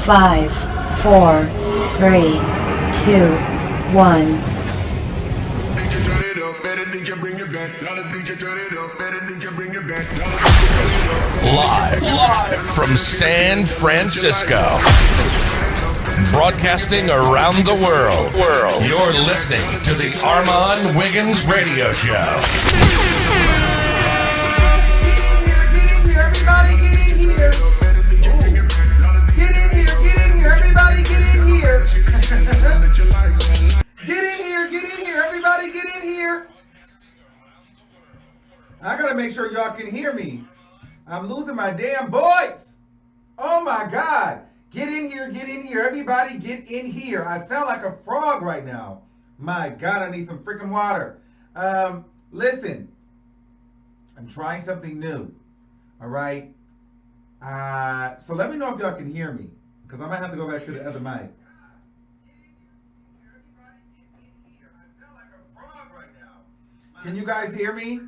5, 4, 3, 2, 1. Live from San Francisco, broadcasting around the world. You're listening to the Armon Wiggins Radio Show. Get in here, everybody, get in here. Get in here, everybody, get in here. Get in here, everybody, get in here. I gotta make sure y'all can hear me. I'm losing my damn voice. Oh my God. Get in here, everybody get in here. I sound like a frog right now. My God, I need some freaking water. Listen, I'm trying something new. All right. So let me know if y'all can hear me, because I might have to go back to the other mic. Can you guys hear me?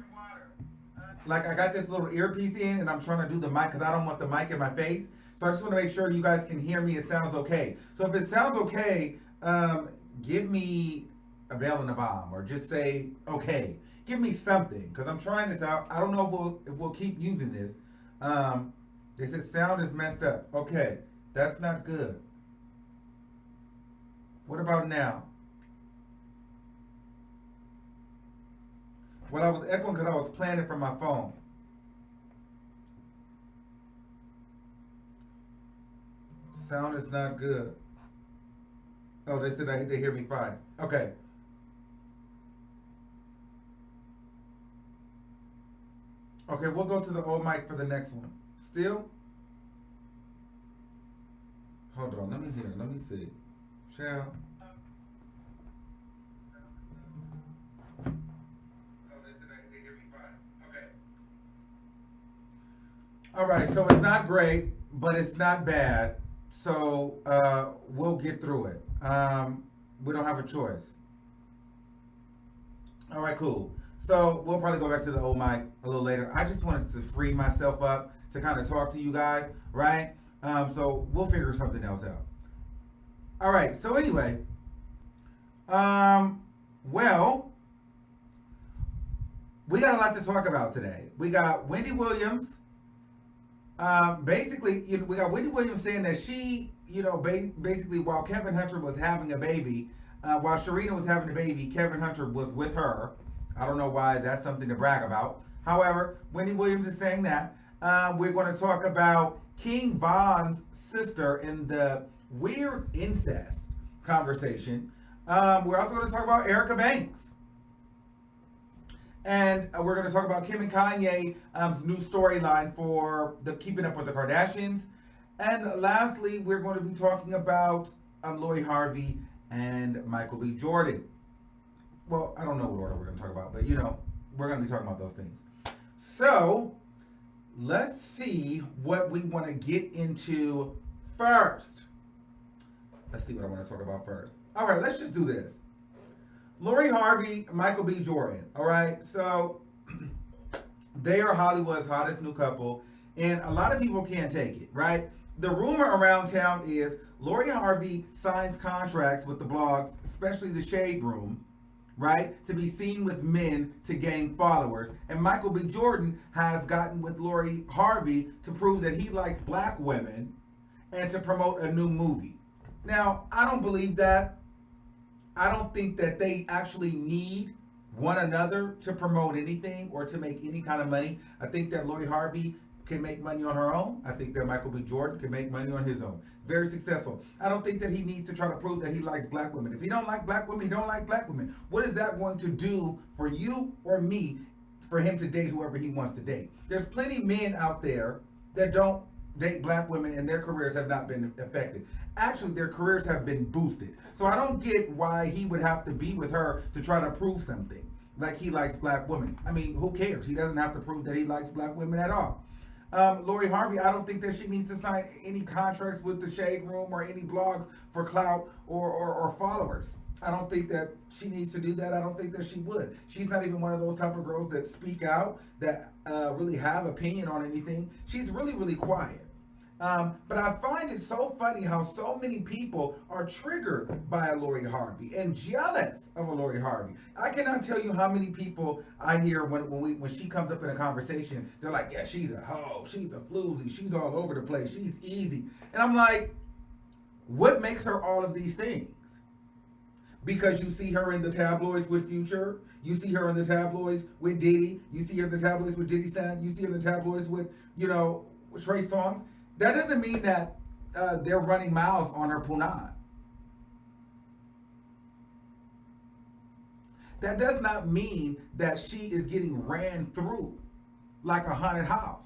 Like, I got this little earpiece in and I'm trying to do the mic because I don't want the mic in my face. So I just want to make sure you guys can hear me. It sounds okay. So if it sounds okay, give me a bell and a bomb, or just say okay. Give me something, because I'm trying this out. I don't know if we'll keep using this. They said sound is messed up. Okay, that's not good. What about now? Well, I was echoing because I was playing it from my phone. Sound is not good. Oh, they said they hear me fine. Okay. Okay, we'll go to the old mic for the next one. Still? Hold on, let me hear. Let me see. Ciao. All right, so it's not great, but it's not bad. So we'll get through it. We don't have a choice. All right, cool. So we'll probably go back to the old mic a little later. I just wanted to free myself up to kind of talk to you guys, right? So we'll figure something else out. All right, so anyway, well, we got a lot to talk about today. We got Wendy Williams. Basically, we got Wendy Williams saying that she, basically while Kevin Hunter was having a baby, while SHARINA was having a baby, Kevin Hunter was with her. I don't know why that's something to brag about. However, Wendy Williams is saying that. We're going to talk about King Von's sister in the weird incest conversation. We're also going to talk about Erica Banks. And we're going to talk about Kim and Kanye's new storyline for the Keeping Up with the Kardashians. And lastly, we're going to be talking about Lori Harvey and Michael B. Jordan. Well, I don't know what order we're going to talk about, but we're going to be talking about those things. So let's see what we want to get into first. Let's see what I want to talk about first. All right, let's just do this. Lori Harvey, Michael B. Jordan, all right? So they are Hollywood's hottest new couple, and a lot of people can't take it, right? The rumor around town is Lori Harvey signs contracts with the blogs, especially the Shade Room, right, to be seen with men to gain followers. And Michael B. Jordan has gotten with Lori Harvey to prove that he likes black women and to promote a new movie. Now, I don't believe that. I don't think that they actually need one another to promote anything or to make any kind of money. I think that Lori Harvey can make money on her own. I think that Michael B. Jordan can make money on his own. Very successful. I don't think that he needs to try to prove that he likes black women. If he don't like black women, he don't like black women. What is that going to do for you or me for him to date whoever he wants to date? There's plenty of men out there that don't date black women and their careers have not been affected. Actually, their careers have been boosted. So I don't get why he would have to be with her to try to prove something, like he likes black women. I mean, who cares? He doesn't have to prove that he likes black women at all. Lori Harvey, I don't think that she needs to sign any contracts with the Shade Room or any blogs for clout or followers. I don't think that she needs to do that. I don't think that she would. She's not even one of those type of girls that speak out, that really have opinion on anything. She's really, really quiet. But I find it so funny how so many people are triggered by a Lori Harvey and jealous of a Lori Harvey. I cannot tell you how many people I hear when she comes up in a conversation, they're like, yeah, she's a hoe, she's a floozy, she's all over the place, she's easy. And I'm like, what makes her all of these things? Because you see her in the tabloids with Future, you see her in the tabloids with Diddy, you see her in the tabloids with Diddy's son, you see her in the tabloids with, with Trey Songz. That doesn't mean that they're running mouths on her punani. That does not mean that she is getting ran through like a haunted house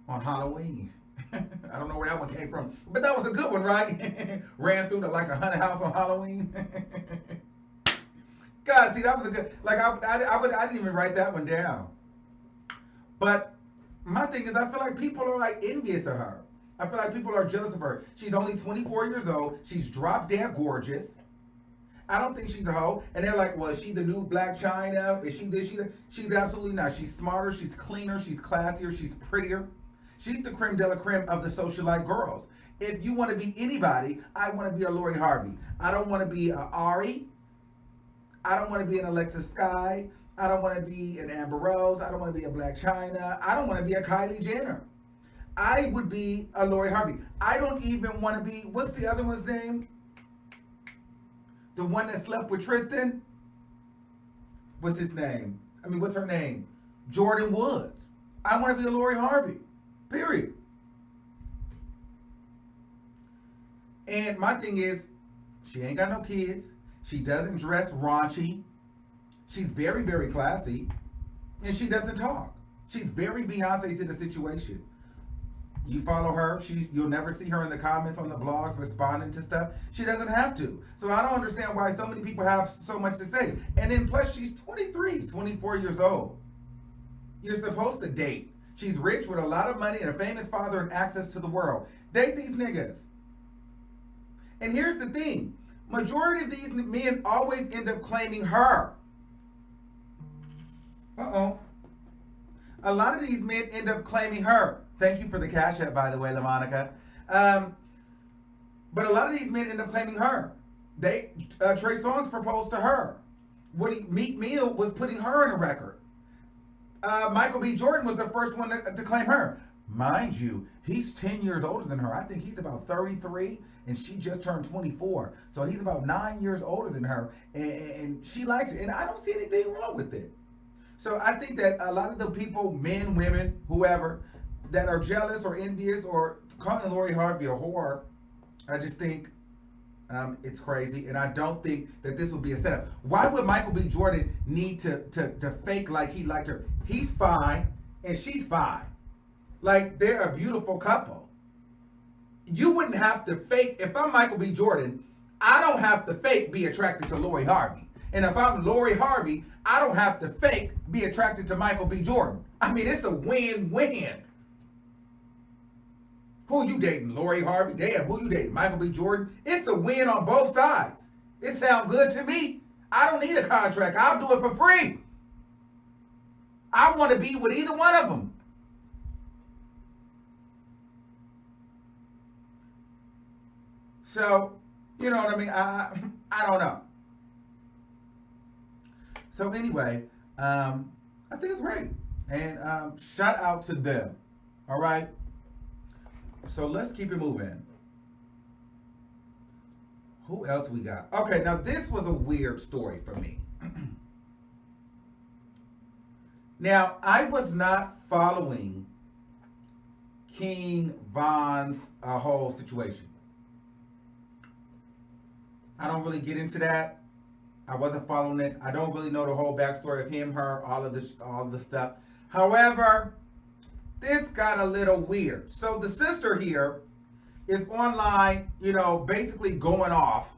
on Halloween. I don't know where that one came from, but that was a good one, right? Ran through like a haunted house on Halloween. God, see, that was a good. Like I didn't even write that one down. But my thing is, I feel like people are like envious of her. I feel like people are jealous of her. She's only 24 years old. She's drop dead gorgeous. I don't think she's a hoe. And they're like, well, is she the new Black China? Is she this? She's absolutely not. She's smarter. She's cleaner. She's classier. She's prettier. She's the creme de la creme of the socialite girls. If you want to be anybody, I want to be a Lori Harvey. I don't want to be a Ari. I don't want to be an Alexis Sky. I don't want to be an Amber Rose. I don't want to be a Black China. I don't want to be a Kylie Jenner. I would be a Lori Harvey. I don't even want to be, what's the other one's name? The one that slept with Tristan? What's his name? What's her name? Jordan Woods. I want to be a Lori Harvey. Period. And my thing is, she ain't got no kids. She doesn't dress raunchy. She's very, very classy. And she doesn't talk. She's very Beyonce to the situation. You follow her, you'll never see her in the comments on the blogs responding to stuff. She doesn't have to. So I don't understand why so many people have so much to say. And then plus she's 23, 24 years old. You're supposed to date. She's rich with a lot of money and a famous father and access to the world. Date these niggas. And here's the thing. Majority of these men always end up claiming her. Uh-oh. A lot of these men end up claiming her. Thank you for the cash app, by the way, LaMonica. But a lot of these men end up claiming her. Trey Songz proposed to her. Meek Mill was putting her in a record. Michael B. Jordan was the first one to claim her. Mind you, he's 10 years older than her. I think he's about 33, and she just turned 24. So he's about 9 years older than her, and she likes it. And I don't see anything wrong with it. So I think that a lot of the people, men, women, whoever, that are jealous or envious or calling Lori Harvey a whore, I just think it's crazy, and I don't think that this will be a setup. Why would Michael B. Jordan need to fake like he liked her? He's fine, and she's fine. Like, they're a beautiful couple. You wouldn't have to fake. If I'm Michael B. Jordan, I don't have to fake be attracted to Lori Harvey. And if I'm Lori Harvey, I don't have to fake be attracted to Michael B. Jordan. It's a win-win. Who you dating? Lori Harvey? Damn, who you dating? Michael B. Jordan? It's a win on both sides. It sounds good to me. I don't need a contract. I'll do it for free. I want to be with either one of them. So, you know what I mean? I don't know. So anyway, I think it's great. And shout out to them. All right? So let's keep it moving. Who else we got? Okay, now this was a weird story for me. Now, I was not following King Von's whole situation. I don't really get into that. I wasn't following it. I don't really know the whole backstory of him, her, all of the stuff. However, this got a little weird. So the sister here is online, basically going off.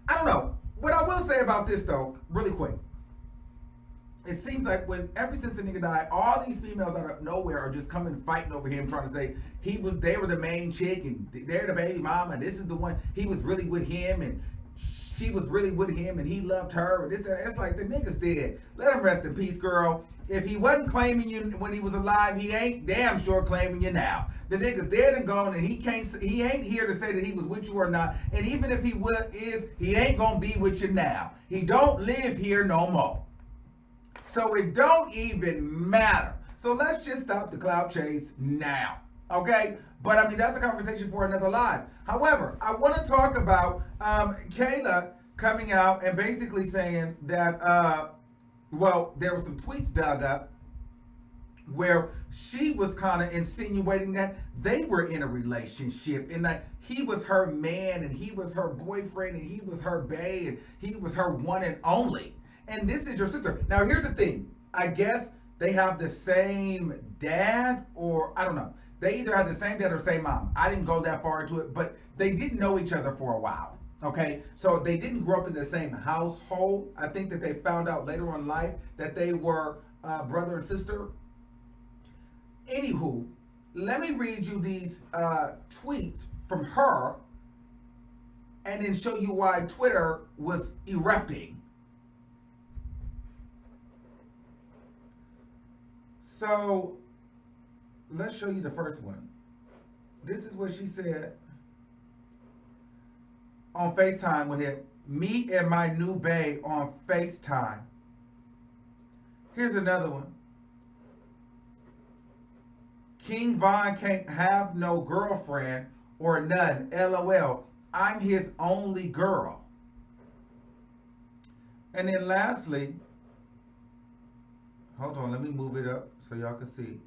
I don't know. What I will say about this, though, really quick. It seems like ever since the nigga died, all these females out of nowhere are just coming fighting over him, trying to say they were the main chick and they're the baby mama and this is the one, he was really with him and she was really with him and he loved her. And it's like the nigga's dead. Let him rest in peace, girl. If he wasn't claiming you when he was alive, he ain't damn sure claiming you now. The nigga's dead and gone, and he ain't here to say that he was with you or not. And even if he he ain't gonna be with you now. He don't live here no more. So it don't even matter. So let's just stop the clout chase now, okay? But I mean, that's a conversation for another live. However, I want to talk about Kayla coming out and basically saying that, well, there were some tweets dug up where she was kind of insinuating that they were in a relationship and that he was her man and he was her boyfriend and he was her bae and he was her one and only. And this is your sister. Now, here's the thing. I guess they have the same dad, or I don't know. They either have the same dad or same mom. I didn't go that far into it, but they didn't know each other for a while. Okay, so they didn't grow up in the same household. I think that they found out later on in life that they were brother and sister. Anywho, let me read you these tweets from her and then show you why Twitter was erupting. So let's show you the first one. This is what she said on FaceTime with him. Me and my new bae on FaceTime. Here's another one. King Von can't have no girlfriend or none. LOL. I'm his only girl. And then lastly, hold on, let me move it up so y'all can see.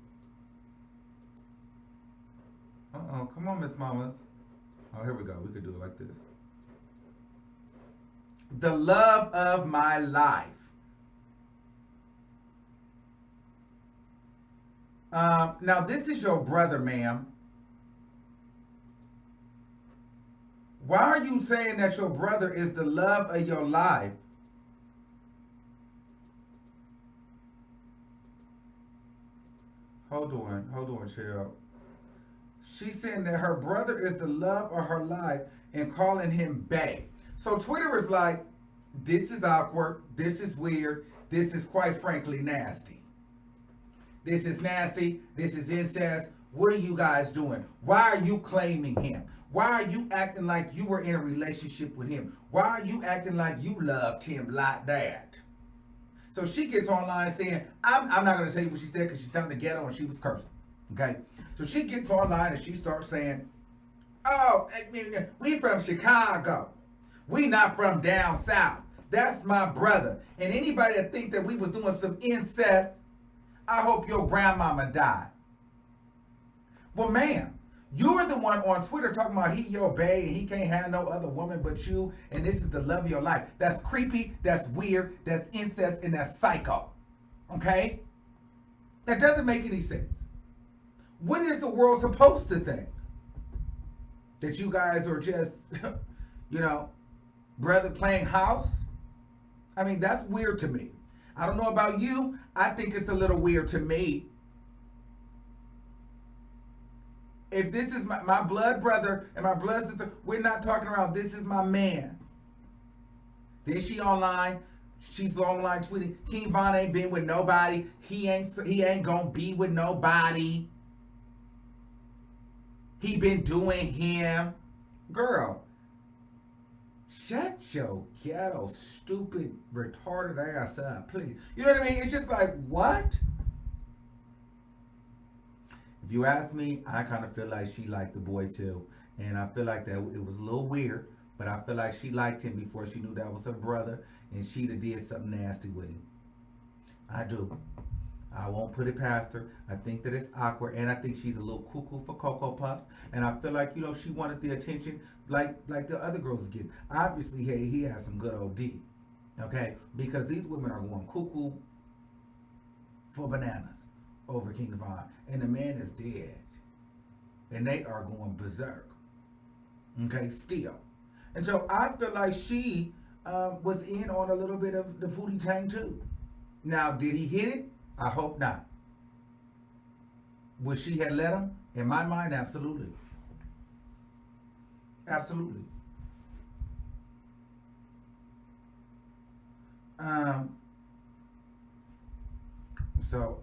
Come on, Miss Mamas. Oh, here we go. We could do it like this. The love of my life. Now, this is your brother, ma'am. Why are you saying that your brother is the love of your life? Hold on, Cheryl. She's saying that her brother is the love of her life and calling him bae. So Twitter is like, this is awkward, this is weird, this is quite frankly nasty. This is nasty, this is incest. What are you guys doing? Why are you claiming him? Why are you acting like you were in a relationship with him? Why are you acting like you loved him like that? So she gets online saying, I'm not going to tell you what she said because she sounded ghetto and she was cursing. Okay? So she gets online and she starts saying, oh, we from Chicago. We not from down south. That's my brother. And anybody that think that we was doing some incest, I hope your grandmama died. Well, ma'am, you're the one on Twitter talking about he your bae and he can't have no other woman but you, and this is the love of your life. That's creepy, that's weird, that's incest, and that's psycho. Okay? That doesn't make any sense. What is the world supposed to think? That you guys are just, brother playing house? I mean, that's weird to me. I don't know about you. I think it's a little weird to me. If this is my blood brother and my blood sister, we're not talking around. This is my man. Then she online. She's online tweeting, King Von ain't been with nobody. He ain't gonna be with nobody. He been doing him. Girl, shut your ghetto, stupid, retarded ass up, please. You know what I mean? It's just like, what? If you ask me, I kind of feel like she liked the boy too. And I feel like that it was a little weird, but I feel like she liked him before she knew that was her brother, and she'd have did something nasty with him. I do. I won't put it past her. I think that it's awkward, and I think she's a little cuckoo for Cocoa Puffs. And I feel like, she wanted the attention like the other girls getting. Obviously, hey, he has some good OD, okay? Because these women are going cuckoo for bananas over King Von, and the man is dead, and they are going berserk, okay, still. And so I feel like she was in on a little bit of the Pootie Tang too. Now, did he hit it? I hope not. Would she have let him? In my mind, absolutely. Absolutely. So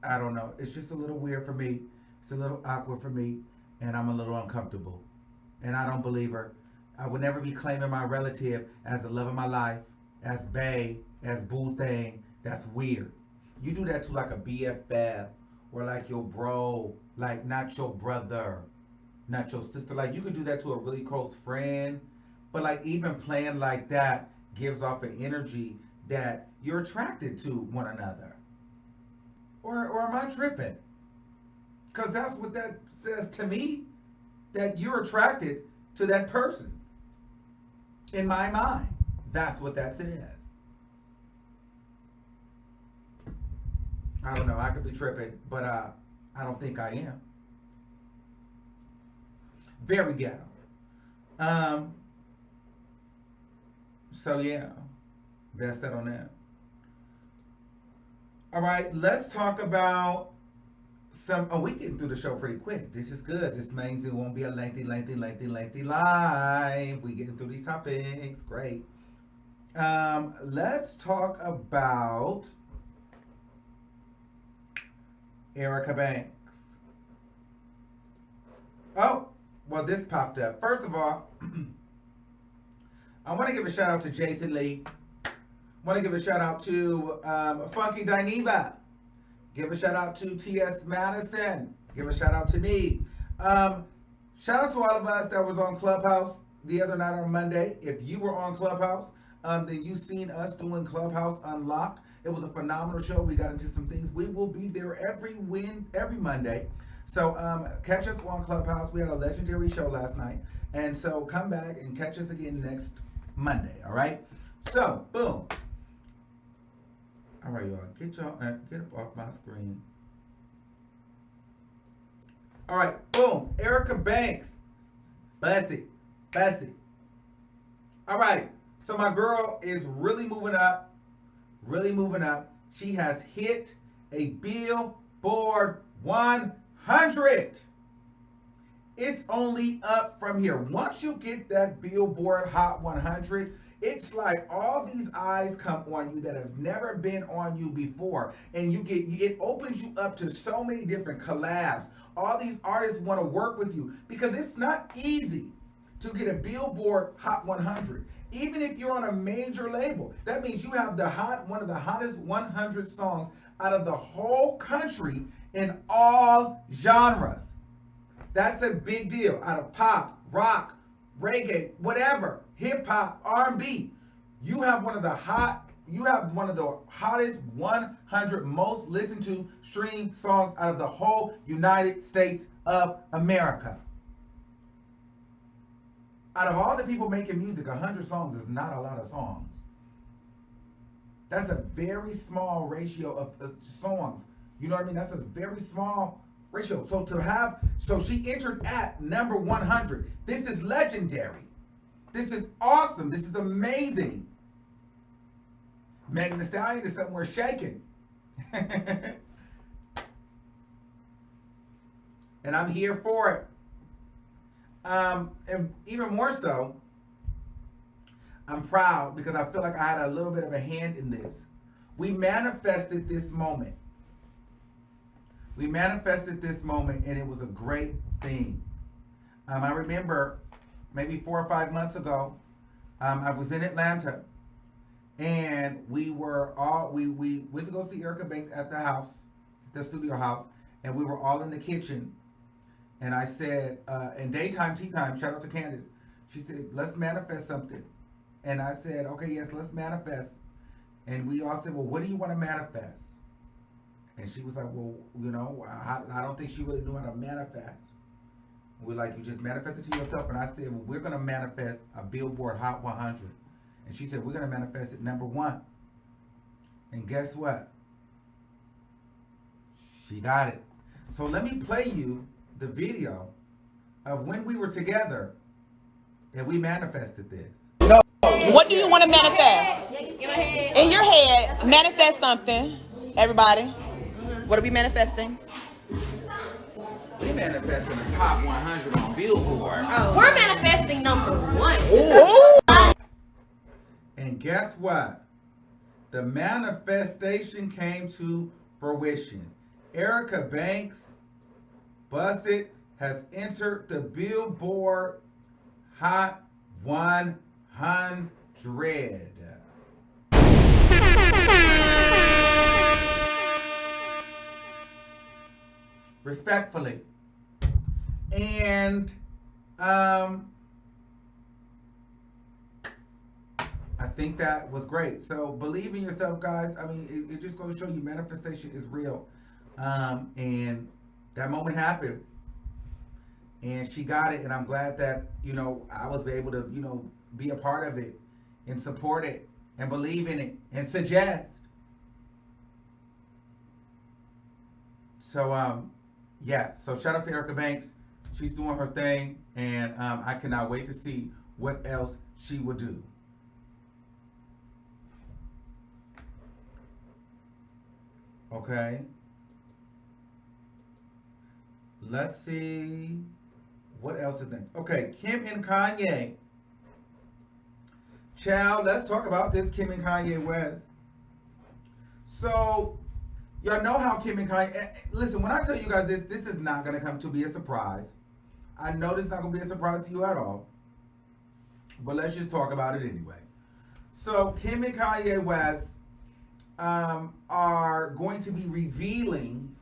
I don't know. It's just a little weird for me. It's a little awkward for me, and I'm a little uncomfortable. And I don't believe her. I would never be claiming my relative as the love of my life, as bae, as boo thing. That's weird. You do that to like a BFF or like your bro, like not your brother, not your sister. Like you could do that to a really close friend, but like even playing like that gives off an energy that you're attracted to one another. Or am I tripping? Because that's what that says to me, that you're attracted to that person. In my mind, that's what that says. I don't know, I could be tripping, but I don't think I am. Very ghetto. So yeah, that's that on that. All right, let's talk about we getting through the show pretty quick. This is good. This means it won't be a lengthy live. We getting through these topics. Great. Let's talk about Erica Banks. Oh, well, this popped up. First of all, I want to give a shout out to Jason Lee. I want to give a shout out to Funky Dineva. Give a shout out to T.S. Madison. Give a shout out to me. Shout out to all of us that was on Clubhouse the other night on Monday. If you were on Clubhouse, then you seen us doing Clubhouse Unlocked. It was a phenomenal show. We got into some things. We will be there every Monday. So catch us on Clubhouse. We had a legendary show last night. And so come back and catch us again next Monday. All right? So, boom. All right, y'all. Get up off my screen. All right, boom. Erica Banks. Bessie. All right. So my girl is really moving up. She has hit a Billboard 100. It's only up from here. Once you get that Billboard Hot 100, it's like all these eyes come on you that have never been on you before. And it opens you up to so many different collabs. All these artists want to work with you because it's not easy to get a Billboard Hot 100. Even if you're on a major label, that means you have one of the hottest 100 songs out of the whole country in all genres. That's a big deal. Out of pop, rock, reggae, whatever, hip hop, R&B. You have one of the hottest 100 most listened to stream songs out of the whole United States of America. Out of all the people making music, 100 songs is not a lot of songs. That's a very small ratio of songs. You know what I mean? That's a very small ratio. So she entered at number 100. This is legendary. This is awesome. This is amazing. Megan Thee Stallion is somewhere shaking. And I'm here for it. And even more so, I'm proud because I feel like I had a little bit of a hand in this. We manifested this moment. And it was a great thing. I remember maybe 4 or 5 months ago, I was in Atlanta, and we went to go see Erica Banks at the studio house, and we were all in the kitchen. And I said, in daytime, tea time, shout out to Candace. She said, let's manifest something. And I said, okay, yes, let's manifest. And we all said, well, what do you want to manifest? And she was like, well, I don't think she really knew how to manifest. We're like, you just manifest it to yourself. And I said, well, we're going to manifest a Billboard Hot 100. And she said, we're going to manifest it number 1. And guess what? She got it. So let me play you the video of when we were together and we manifested this. What do you want to manifest? In your head, manifest something. Everybody, what are we manifesting? We manifesting the top 100 on Billboard. Oh. We're manifesting number 1. Ooh. And guess what? The manifestation came to fruition. Erica Banks Bussett has entered the Billboard Hot 100. Respectfully. And I think that was great. So believe in yourself, guys. I mean, it just goes to show you manifestation is real. And that moment happened. And she got it. And I'm glad that, I was able to, be a part of it and support it and believe in it and suggest. So, so shout out to Erica Banks. She's doing her thing. And I cannot wait to see what else she will do. Okay. Let's see. What else is next? Okay, Kim and Kanye. Child, let's talk about this Kim and Kanye West. So, y'all know how Kim and Kanye... Listen, when I tell you guys this is not going to come to be a surprise. I know this is not going to be a surprise to you at all. But let's just talk about it anyway. So, Kim and Kanye West are going to be revealing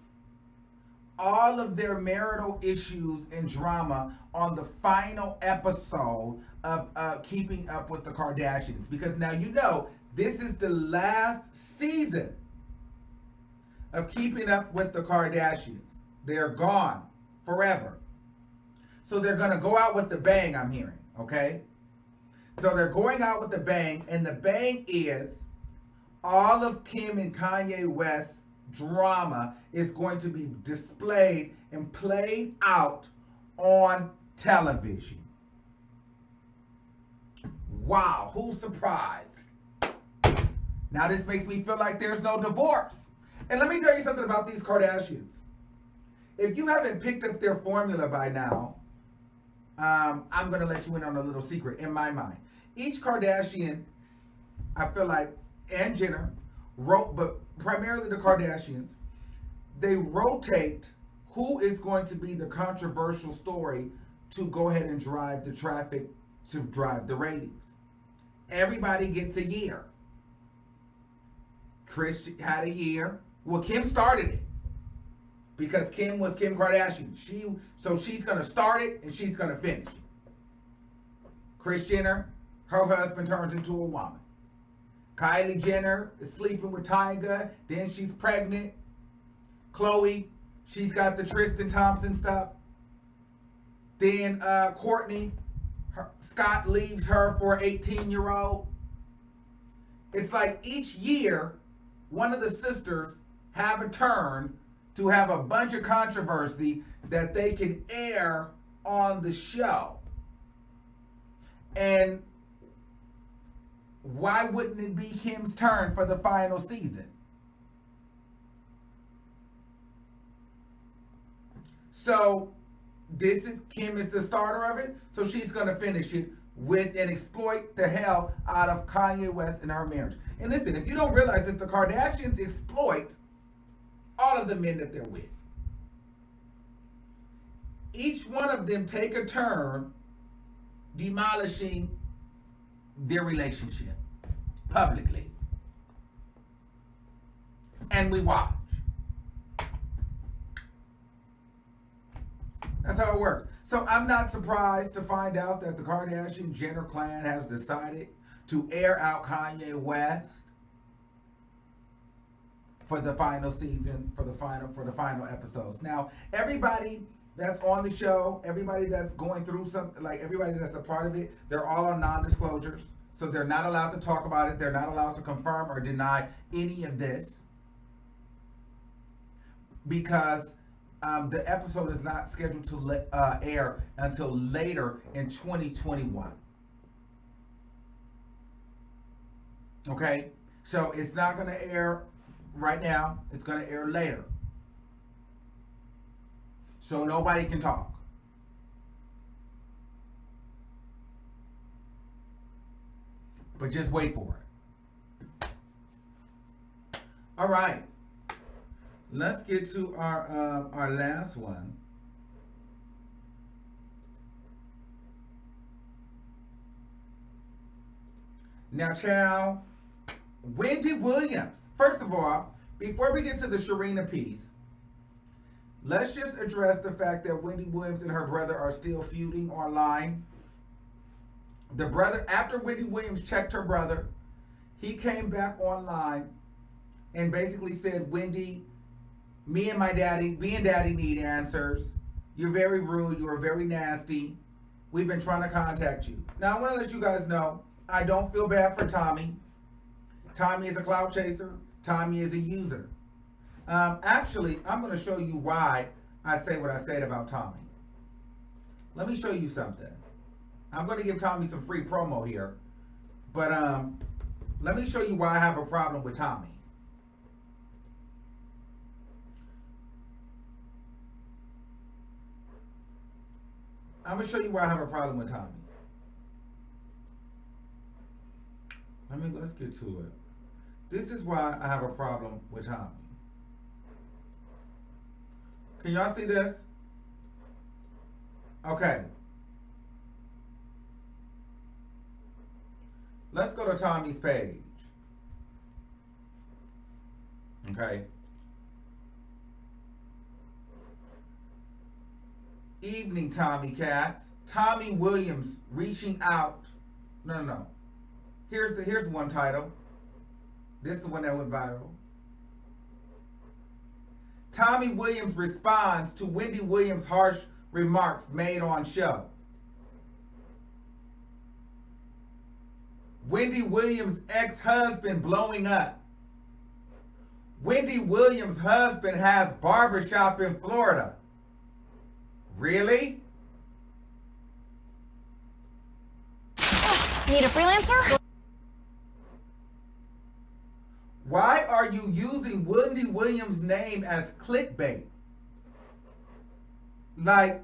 all of their marital issues and drama on the final episode of Keeping Up with the Kardashians. Because now this is the last season of Keeping Up with the Kardashians. They're gone forever. So they're going to go out with the bang, I'm hearing, okay? So they're going out with the bang, and the bang is all of Kim and Kanye West's drama is going to be displayed and played out on television. Wow, who's surprised? Now this makes me feel like there's no divorce. And let me tell you something about these Kardashians. If you haven't picked up their formula by now, I'm going to let you in on a little secret in my mind. Each Kardashian, I feel like, and Jenner, but primarily the Kardashians, they rotate who is going to be the controversial story to go ahead and drive the traffic, to drive the ratings. Everybody gets a year. Kris had a year. Well, Kim started it because Kim was Kim Kardashian. She's going to start it and she's going to finish it. Kris Jenner, her husband turns into a woman. Kylie Jenner is sleeping with Tyga. Then she's pregnant. Khloe, she's got the Tristan Thompson stuff. Then Kourtney, Scott leaves her for an 18-year-old. It's like each year, one of the sisters have a turn to have a bunch of controversy that they can air on the show. And why wouldn't it be Kim's turn for the final season? So Kim is the starter of it, so she's going to finish it with and exploit the hell out of Kanye West and her marriage. And listen, if you don't realize this, the Kardashians exploit all of the men that they're with. Each one of them take a turn demolishing their relationship publicly. And we watch. That's how it works. So I'm not surprised to find out that the Kardashian Jenner clan has decided to air out Kanye West for the final season, for the final episodes. Now, everybody that's on the show, everybody that's going through everybody that's a part of it, they're all on non-disclosures. So they're not allowed to talk about it. They're not allowed to confirm or deny any of this because the episode is not scheduled to air until later in 2021. Okay? So it's not going to air right now. It's going to air later. So nobody can talk. But just wait for it. All right. Let's get to our last one. Now, child, Wendy Williams. First of all, before we get to the SHARINA piece, let's just address the fact that Wendy Williams and her brother are still feuding online. The brother, after Wendy Williams checked her brother, he came back online and basically said, Wendy, me and daddy need answers. You're very rude. You are very nasty. We've been trying to contact you. Now, I want to let you guys know, I don't feel bad for Tommy. Tommy is a clout chaser. Tommy is a user. Actually, I'm going to show you why I say what I said about Tommy. Let me show you something. I'm going to give Tommy some free promo here. But let me show you why I have a problem with Tommy. I'm going to show you why I have a problem with Tommy. Let's get to it. This is why I have a problem with Tommy. Can y'all see this? Okay. Let's go to Tommy's page. Okay. Evening, Tommy Cats. Tommy Williams reaching out. No. Here's one title. This is the one that went viral. Tommy Williams responds to Wendy Williams' harsh remarks made on show. Wendy Williams' ex-husband blowing up. Wendy Williams' husband has barbershop in Florida. Really? Need a freelancer? Why are you using Wendy Williams' name as clickbait? Like,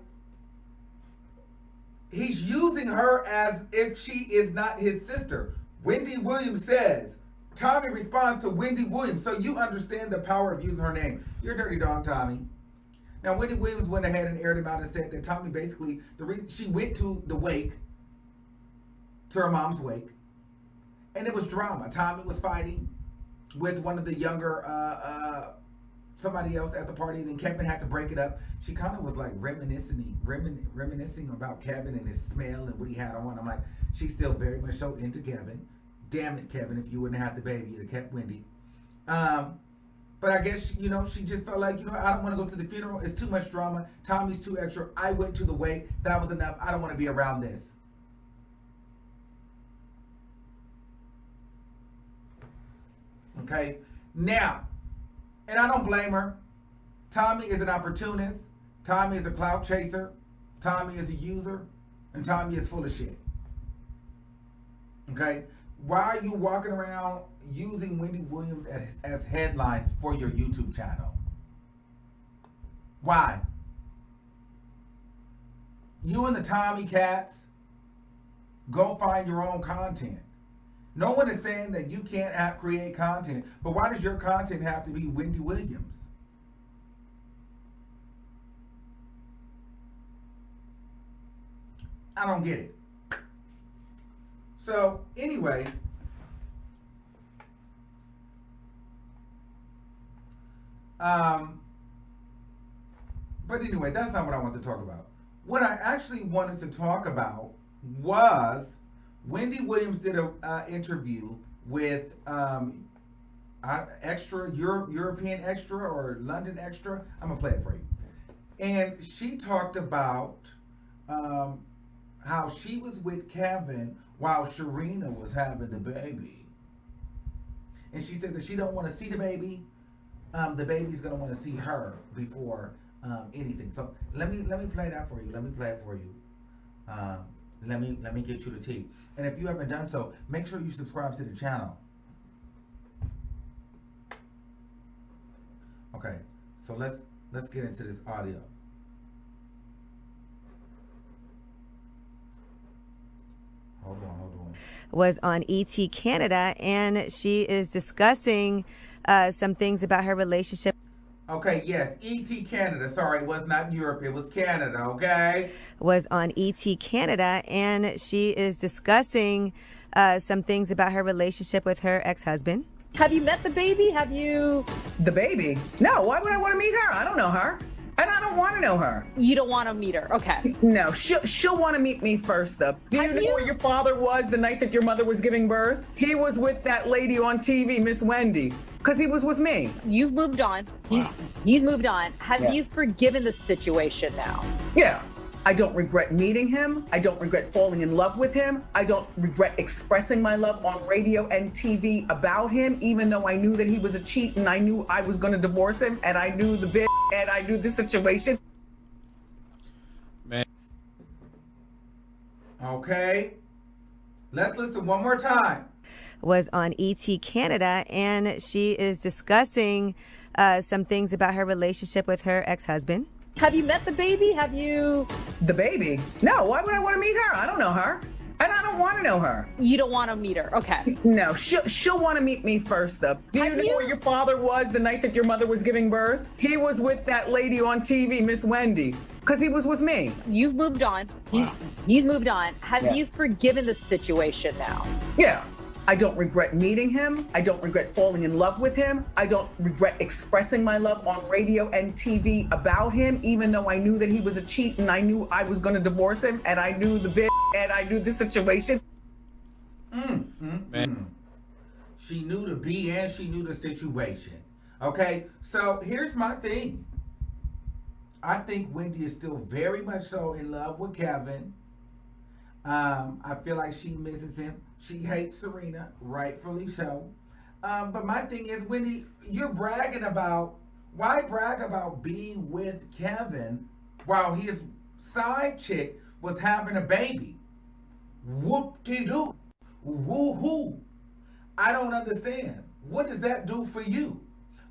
he's using her as if she is not his sister. Wendy Williams says, Tommy responds to Wendy Williams. So you understand the power of using her name. You're a dirty dog, Tommy. Now, Wendy Williams went ahead and aired him out and said that Tommy basically, the reason she went to the wake, to her mom's wake, and it was drama. Tommy was fighting with one of the younger, somebody else at the party. Then Kevin had to break it up. She kind of was like reminiscing about Kevin and his smell and what he had on. I'm like, she's still very much so into Kevin. Damn it, Kevin, if you wouldn't have had the baby, you'd have kept Wendy. But I guess, she just felt like, I don't want to go to the funeral. It's too much drama. Tommy's too extra. I went to the wake. That was enough. I don't want to be around this. Okay? Now, and I don't blame her. Tommy is an opportunist. Tommy is a clout chaser. Tommy is a user. And Tommy is full of shit. Okay? Why are you walking around using Wendy Williams as headlines for your YouTube channel? Why? You and the Tommy Cats, go find your own content. No one is saying that you can't create content, but why does your content have to be Wendy Williams? I don't get it. So, anyway, but anyway, that's not what I want to talk about. What I actually wanted to talk about was Wendy Williams did an interview with European Extra or London Extra. I'm going to play it for you. And she talked about how she was with Kevin while SHARINA was having the baby. And she said that she don't want to see the baby. The baby's going to want to see her before anything. So let me play that for you. Let me play it for you. Let me get you the tea. And if you haven't done so, make sure you subscribe to the channel. Okay, so let's get into this audio. Hold on. Was on ET Canada, and she is discussing some things about her relationship. Okay, yes, E.T. Canada. Sorry, it was not Europe, it was Canada, okay? Was on E.T. Canada, and she is discussing some things about her relationship with her ex-husband. Have you met the baby? Have you? The baby? No, why would I want to meet her? I don't know her. And I don't want to know her. You don't want to meet her. Okay. No, she'll want to meet me first, though. Do you know where your father was the night that your mother was giving birth? He was with that lady on TV, Miss Wendy, because he was with me. You've moved on. He's moved on. Have you forgiven the situation now? Yeah. I don't regret meeting him. I don't regret falling in love with him. I don't regret expressing my love on radio and TV about him, even though I knew that he was a cheat and I knew I was going to divorce him and I knew the bitch and I knew the situation. Man. Okay. Let's listen one more time. Was on E.T. Canada, and she is discussing some things about her relationship with her ex-husband. Have you met the baby? Have you? The baby? No, why would I want to meet her? I don't know her. And I don't want to know her. You don't want to meet her. Okay. No, she'll want to meet me first, though. Do you know where your father was the night that your mother was giving birth? He was with that lady on TV, Miss Wendy, because he was with me. You've moved on. He's moved on. Have you forgiven the situation now? Yeah. I don't regret meeting him. I don't regret falling in love with him. I don't regret expressing my love on radio and TV about him, even though I knew that he was a cheat and I knew I was going to divorce him and I knew the bitch and I knew the situation. She knew the B and she knew the situation. Okay, so here's my thing. I think Wendy is still very much so in love with Kevin. I feel like she misses him. She hates Sharina, rightfully so. But my thing is, Wendy, you're bragging about, why brag about being with Kevin while his side chick was having a baby? Whoop-de-doo. Woo-hoo. I don't understand. What does that do for you?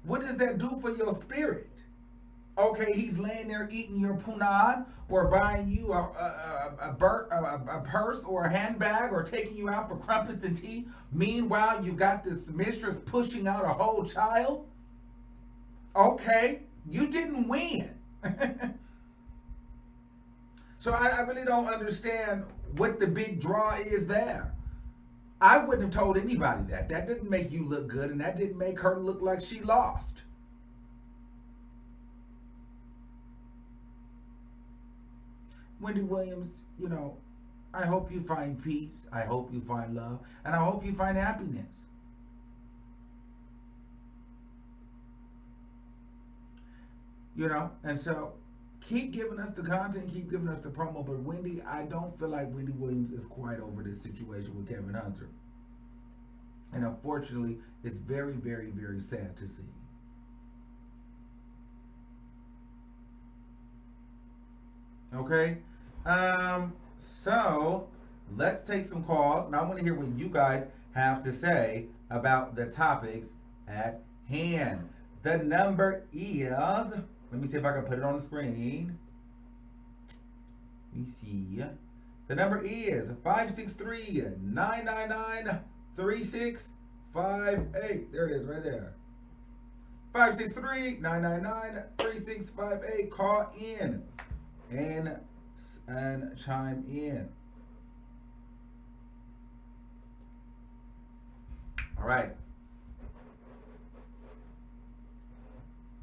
What does that do for your spirit? Okay, he's laying there eating your punad or buying you a purse or a handbag or taking you out for crumpets and tea. Meanwhile, you got this mistress pushing out a whole child. Okay, you didn't win. So I really don't understand what the big draw is there. I wouldn't have told anybody that. That didn't make you look good, and that didn't make her look like she lost. Wendy Williams, you know, I hope you find peace. I hope you find love. And I hope you find happiness. You know, and so keep giving us the content, keep giving us the promo. But Wendy, I don't feel like Wendy Williams is quite over this situation with Kevin Hunter. And unfortunately, it's very, very, very sad to see. Okay, so let's take some calls. Now I want to hear what you guys have to say about the topics at hand. The number is, let me see if I can put it on the screen. Let me see. The number is 563-999-3658. There it is right there. 563-999-3658. Call in and chime in. All right.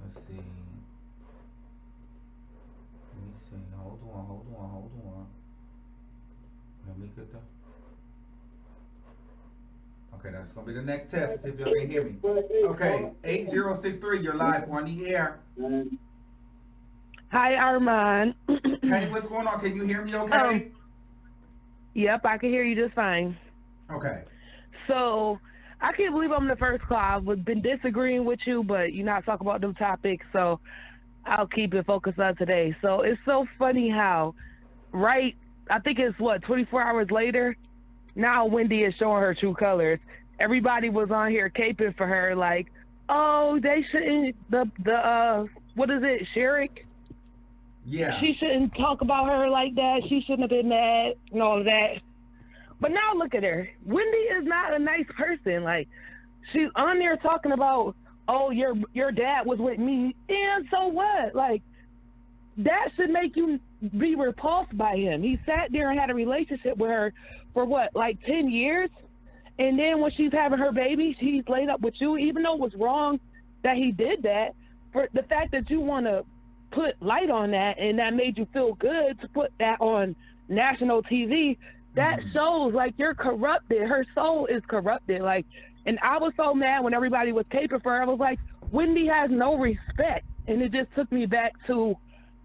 Let's see. Let me see. Hold on. Let me get the. Okay, that's gonna be the next test to see if y'all can hear me. Okay, 8063. You're live on the air. Hi, Armon. Hey, what's going on? Can you hear me okay? Yep, I can hear you just fine. Okay. So, I can't believe I'm the first call. I've been disagreeing with you, but you're not talking about them topics, so I'll keep it focused on today. So, it's so funny how, I think it's 24 hours later, now Wendy is showing her true colors. Everybody was on here caping for her, like, oh, they shouldn't, what is it, Sherrick? Yeah. She shouldn't talk about her like that. She shouldn't have been mad and all of that. But now look at her. Wendy is not a nice person. Like, she's on there talking about, oh, your dad was with me, and so what? Like, that should make you be repulsed by him. He sat there and had a relationship with her for what, like 10 years? And then when she's having her baby, he's laid up with you, even though it was wrong that he did that. For the fact that you want to put light on that and that made you feel good to put that on national TV, that shows like you're corrupted. Her soul is corrupted. Like, and I was so mad when everybody was caping for her. I was like, Wendy has no respect. And it just took me back to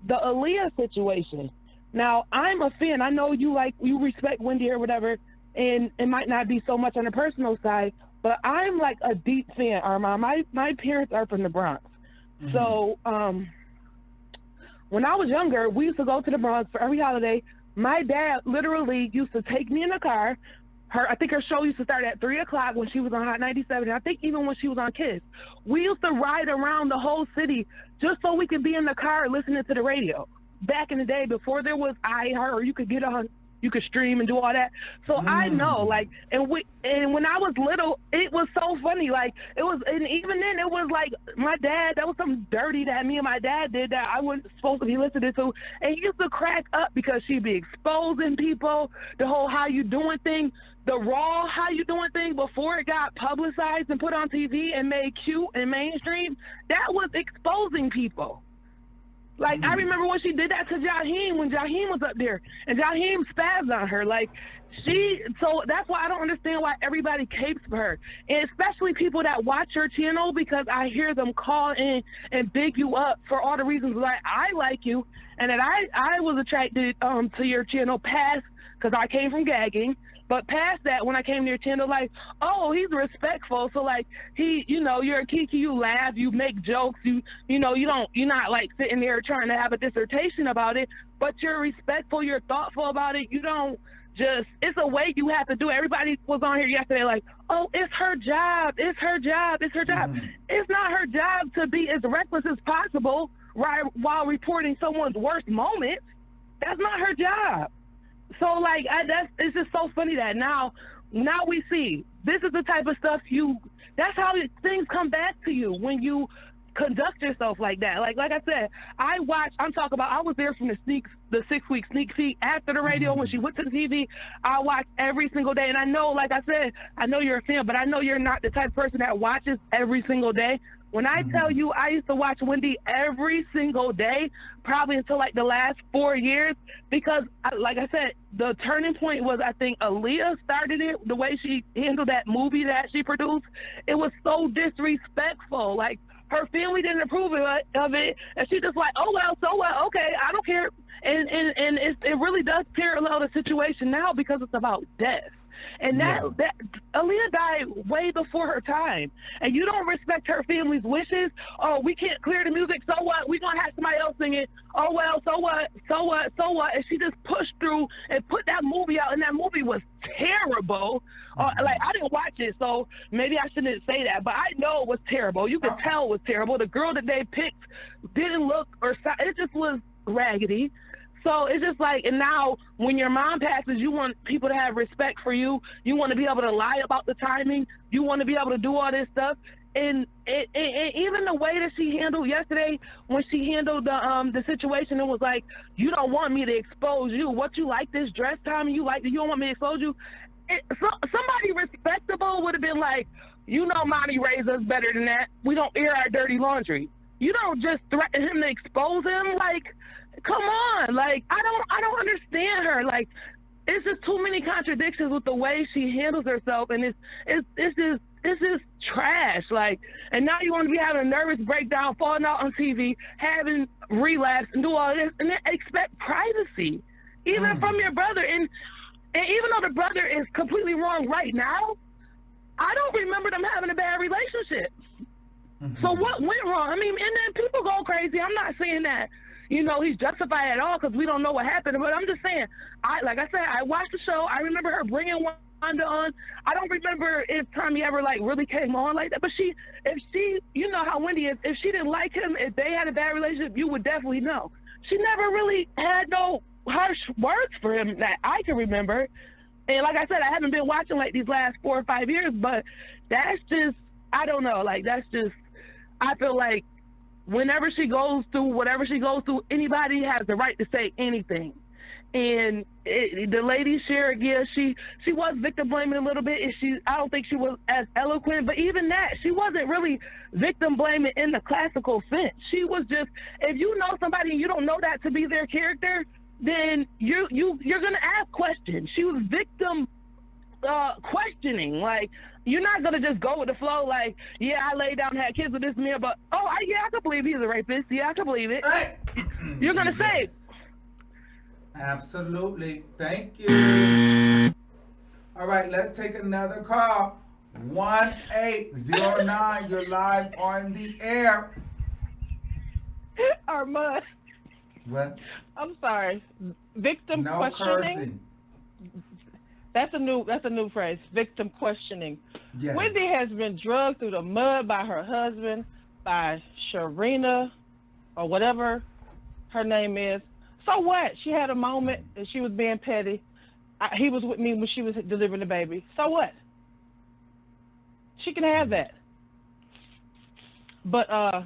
the Aaliyah situation. Now, I'm a fan. I know you respect Wendy or whatever, and it might not be so much on the personal side, but I'm like a deep fan, Armon. My parents are from the Bronx. So when I was younger, we used to go to the Bronx for every holiday. My dad literally used to take me in the car. I think her show used to start at 3 o'clock when she was on Hot 97. And I think even when she was on Kiss, we used to ride around the whole city just so we could be in the car listening to the radio. Back in the day, before there was iHeart, or you could get on, you could stream and do all that. So I know, like, and when I was little, it was so funny. Like, it was, and even then, it was like my dad. That was something dirty that me and my dad did that I wasn't supposed to be listening to. And he used to crack up because she'd be exposing people, the whole how you doing thing, the raw how you doing thing before it got publicized and put on TV and made cute and mainstream. That was exposing people. Like, I remember when she did that to Jaheim, when Jaheim was up there, and Jaheim spazzed on her. Like, so that's why I don't understand why everybody capes for her, and especially people that watch her channel, because I hear them call in and big you up for all the reasons like I like you, and that I was attracted to your channel past, because I came from gagging. But past that, when I came to your channel, like, oh, he's respectful. So, like, you're a kiki, you laugh, you make jokes, you're not, like, sitting there trying to have a dissertation about it, but you're respectful, you're thoughtful about it. You don't just, it's a way you have to do it. Everybody was on here yesterday like, oh, it's her job, it's her job, it's her job. It's not her job to be as reckless as possible while reporting someone's worst moments. That's not her job. So, like, it's just so funny that now we see this is the type of stuff that's how things come back to you when you conduct yourself like that. Like I said, I was there from the 6-week sneak peek after the radio when she went to the TV. I watched every single day. And I know, like I said, I know you're a fan, but I know you're not the type of person that watches every single day. When I tell you I used to watch Wendy every single day, probably until like the last 4 years, because like I said, the turning point was, I think Aaliyah started it, the way she handled that movie that she produced. It was so disrespectful. Like, her family didn't approve of it, and she just like, oh, well, so what? Okay, I don't care. And it really does parallel the situation now, because it's about death. And that Aaliyah died way before her time, and you don't respect her family's wishes. Oh, we can't clear the music, so what? We're gonna have somebody else sing it. Oh well, so what? And she just pushed through and put that movie out, and that movie was terrible. Like, I didn't watch it, so maybe I shouldn't say that, but I know it was terrible. You could tell it was terrible. The girl that they picked didn't look it just was raggedy. So it's just like, and now when your mom passes, you want people to have respect for you. You want to be able to lie about the timing. You want to be able to do all this stuff. And even the way that she handled yesterday, when she handled the situation, it was like, you don't want me to expose you. What, you like this dress, Tommy? You don't want me to expose you? Somebody respectable would have been like, Monty raised us better than that. We don't air our dirty laundry. You don't just threaten him to expose him. Like, come on. Like, I don't understand her. Like, it's just too many contradictions with the way she handles herself, and it's just trash. Like, and now you want to be having a nervous breakdown, falling out on TV, having relapse, and do all this, and then expect privacy, even from your brother. And even though the brother is completely wrong right now, I don't remember them having a bad relationship. So what went wrong? I mean, and then people go crazy. I'm not saying that, he's justified at all, because we don't know what happened. But I'm just saying, like I said, I watched the show. I remember her bringing Wanda on. I don't remember if Tommy ever, like, really came on like that. But if she, you know how Wendy is, if she didn't like him, if they had a bad relationship, you would definitely know. She never really had no harsh words for him that I can remember. And like I said, I haven't been watching, like, these last 4 or 5 years, but that's just, I don't know. Like, that's just, I feel like whenever she goes through whatever she goes through, anybody has the right to say anything. And the lady shared, yeah, she was victim blaming a little bit, and I don't think she was as eloquent, but even that, she wasn't really victim blaming in the classical sense. She was just, if you know somebody and you don't know that to be their character, then you're gonna ask questions. She was victim questioning, like, you're not gonna just go with the flow, like, yeah, I laid down and had kids with this man, but yeah, I can believe he's a rapist. Yeah, I can believe it. You're gonna say. Absolutely. Thank you. All right, let's take another call. 1809. You're live on the air. Armon. What? I'm sorry. Victim no questioning. Cursing. That's a new phrase. Victim questioning. Yeah. Wendy has been drugged through the mud by her husband, by SHARINA, or whatever her name is. So what? She had a moment and she was being petty. He was with me when she was delivering the baby. So what? She can have that. But I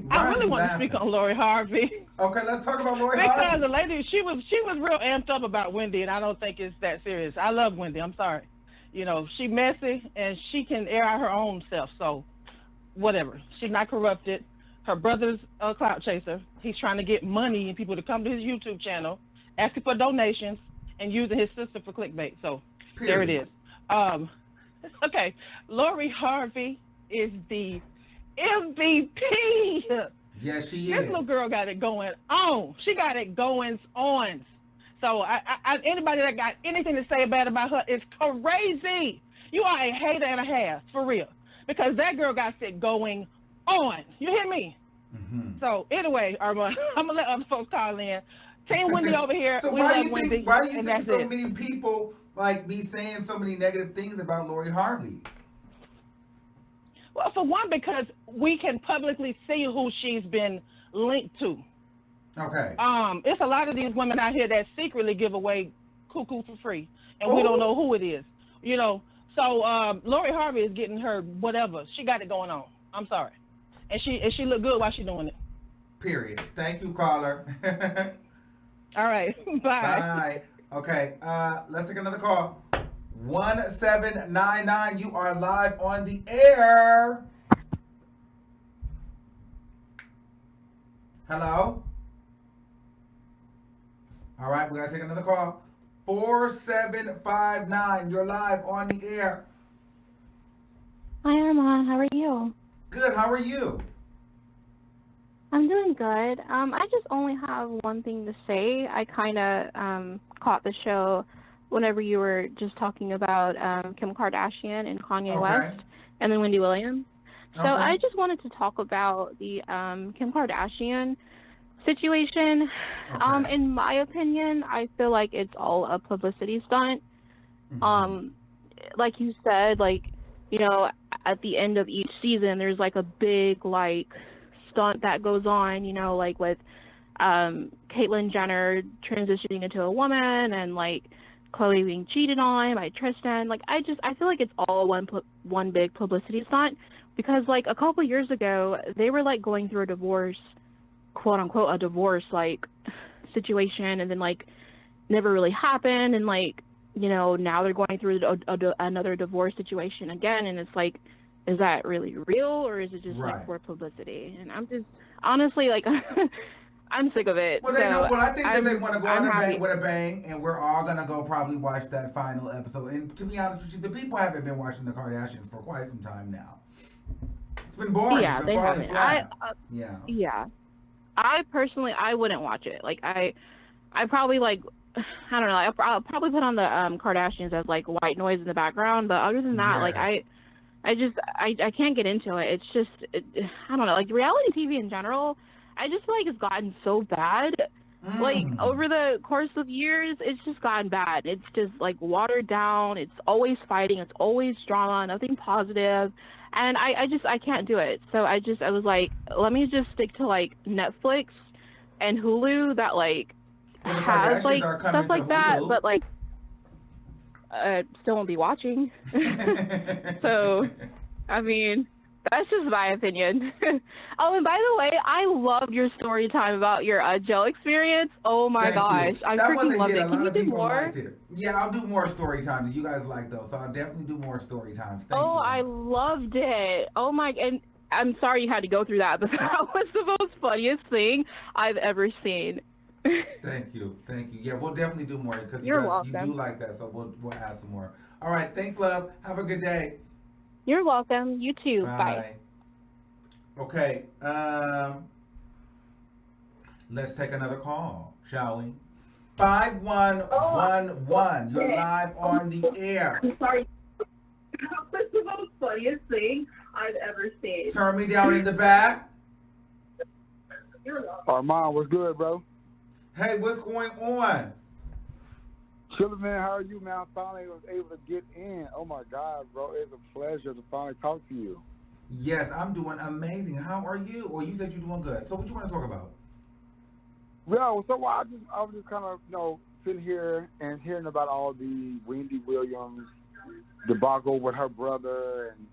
really want to speak on Lori Harvey. Okay, let's talk about Lori Harvey. Harvey. Because the lady, she was real amped up about Wendy, and I don't think it's that serious. I love Wendy. I'm sorry. You know, she messy and she can air out her own self. So whatever. She's not corrupted. Her brother's a clout chaser. He's trying to get money and people to come to his YouTube channel, asking for donations, and using his sister for clickbait. So there it is. Okay, Lori Harvey is the MVP. Yes, she is. This little girl got it going on. She got it going on. So anybody that got anything to say bad about her is crazy. You are a hater and a half, for real. Because that girl got it going on. You hear me? Mm-hmm. So anyway, Armon, I'm gonna let other folks call in. Team Wendy over here. So why do you think so many people like be saying so many negative things about Lori Harvey? Well, for one, because we can publicly see who she's been linked to. Okay. It's a lot of these women out here that secretly give away cuckoo for free, and we don't know who it is. You know, so Lori Harvey is getting her whatever. She got it going on. I'm sorry. And she look good while she's doing it. Period. Thank you, caller. All right. Bye. Bye. Okay. Let's take another call. 1799. You are live on the air. Hello. All right. We gotta take another call. 4759. You're live on the air. Hi, Armon. How are you? Good. How are you? I'm doing good. I just only have one thing to say. I kind of caught the show whenever you were just talking about Kim Kardashian and Kanye West and then Wendy Williams. So I just wanted to talk about the Kim Kardashian situation. In my opinion, I feel like it's all a publicity stunt. Mm-hmm. Like you said, like, you know, at the end of each season, there's like a big like stunt that goes on, you know, like with Caitlyn Jenner transitioning into a woman and like Khloe being cheated on by Tristan. Like I feel like it's all one big publicity stunt, because like a couple years ago they were like going through a divorce, quote unquote a divorce like situation, and then like never really happened, and like, you know, now they're going through another divorce situation again, and it's like, is that really real, or is it just like for publicity? And I'm just honestly like I'm sick of it. Well, I think that they want to go on with a bang, and we're all gonna go probably watch that final episode. And to be honest with you, the people haven't been watching the Kardashians for quite some time now. It's been boring. Yeah, it's been they haven't. Yeah. I personally, I wouldn't watch it. Like I probably like, I don't know. I'll probably put on the Kardashians as like white noise in the background. But other than that, like I can't get into it. It's just, I don't know. Like reality TV in general, I just feel like it's gotten so bad. Like over the course of years, it's just gotten bad. It's just like watered down. It's always fighting. It's always drama. Nothing positive. And I can't do it. So I was like, let me just stick to like Netflix and Hulu that like has like stuff like that, but like still won't be watching. So I mean, That's just my opinion. Oh, and by the way, I loved your story time about your jail experience. Oh my gosh, I That freaking was a loved hit. it. A Can lot you of do people more? liked it. Yeah, I'll do more story times. You guys like those, so I'll definitely do more story times. Thanks. Oh, I loved it. Oh my, and I'm sorry you had to go through that, but that was the most funniest thing I've ever seen. Thank you. Yeah, we'll definitely do more because you You're guys you welcome. do like that, so we'll add some more. All right, thanks, love. Have a good day. You're welcome. You too. Bye. Okay. Let's take another call, shall we? 5111. You're live on the air. I'm sorry. That's the most funniest thing I've ever seen. Turn me down in the back. Armon, what's good, bro? Hey, what's going on? Chillin', man. How are you, man? I finally was able to get in. Oh, my God, bro. It's a pleasure to finally talk to you. Yes, I'm doing amazing. How are you? Well, you said you're doing good. So what you want to talk about? Well, so I was just kind of, sitting here and hearing about all the Wendy Williams debacle with her brother, and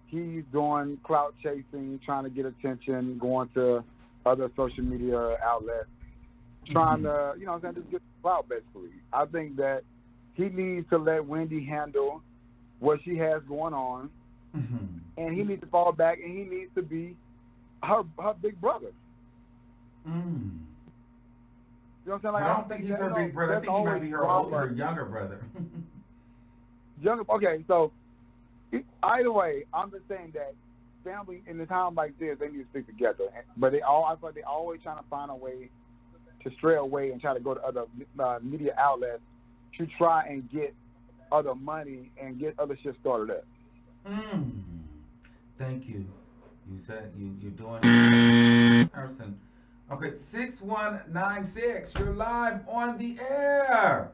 he's doing clout chasing, trying to get attention, going to other social media outlets, trying to, just get clout, basically. I think that he needs to let Wendy handle what she has going on, and he needs to fall back, and he needs to be her big brother. You know what I'm saying? Like, I don't think he's her big brother. I think he might be her younger brother. Okay, so either way, I'm just saying that family in a time like this, they need to stick together. But I feel like they always trying to find a way to stray away and try to go to other media outlets to try and get other money and get other shit started up. Thank you. You said you're doing it. Person. Okay, 6196. You're live on the air.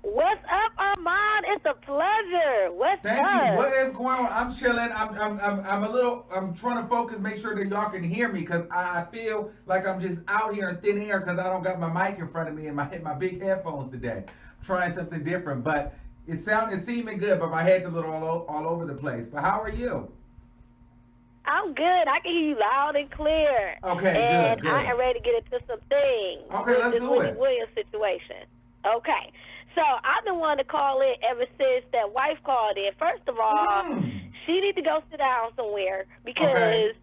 What's up, Armon? It's a pleasure. What's up? Thank you. What is going on? I'm chilling. I'm trying to focus, make sure that y'all can hear me, because I feel like I'm just out here in thin air because I don't got my mic in front of me and my big headphones today. I'm trying something different, but it's seeming good, but my head's a little all over the place. But how are you? I'm good. I can hear you loud and clear. Okay, and good. I am ready to get into some things. Okay, let's do Wendy it. Williams situation. Okay. So I've been wanting to call in ever since that wife called in. First of all, she needs to go sit down somewhere because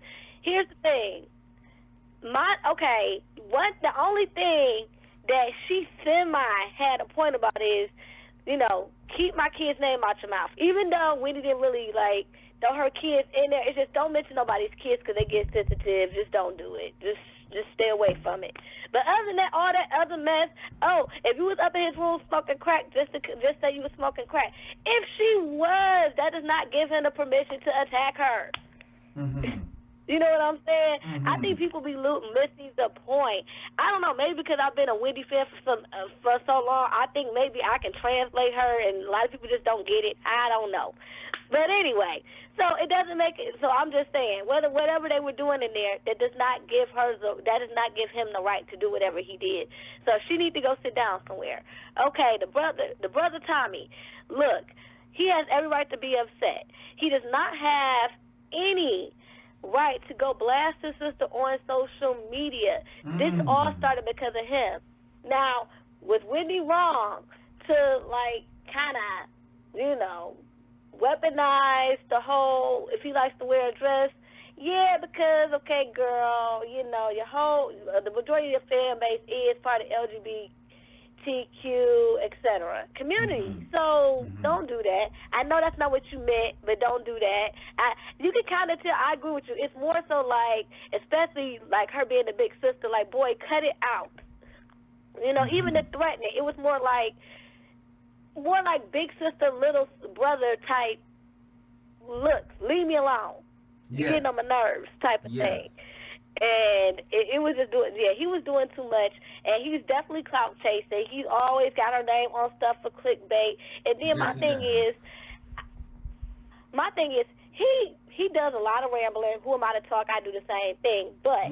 here's the thing. The only thing that she had a point about is, keep my kid's name out your mouth. Even though Wendy didn't really throw her kids in there, it's just don't mention nobody's kids because they get sensitive. Just don't do it. Just stay away from it. But other than that, all that other mess, if you was up in his room smoking crack, just say you was smoking crack. If she was, that does not give him the permission to attack her. You know what I'm saying? I think people be missing the point. I don't know, maybe because I've been a Wendy fan for so long, I think maybe I can translate her, and a lot of people just don't get it. I don't know. But anyway, so it doesn't make it. So I'm just saying, whatever they were doing in there, that does not give him the right to do whatever he did. So she needs to go sit down somewhere. Okay, the brother Tommy, look, he has every right to be upset. He does not have any right to go blast his sister on social media. This all started because of him. Now, was Wendy wrong to kind of, weaponize the whole, if he likes to wear a dress? Yeah, because, okay, girl, the majority of your fan base is part of LGBTQ, etc. community. So don't do that. I know that's not what you meant, but don't do that. You can kind of tell, I agree with you. It's more so especially her being the big sister, boy, cut it out. Even the threatening, it was more like big sister, little brother type, look, leave me alone. You're getting on my nerves type of thing. And it was just he was doing too much, and he's definitely clout chasing. He's always got her name on stuff for clickbait. And then my thing is, he does a lot of rambling. Who am I to talk? I do the same thing. But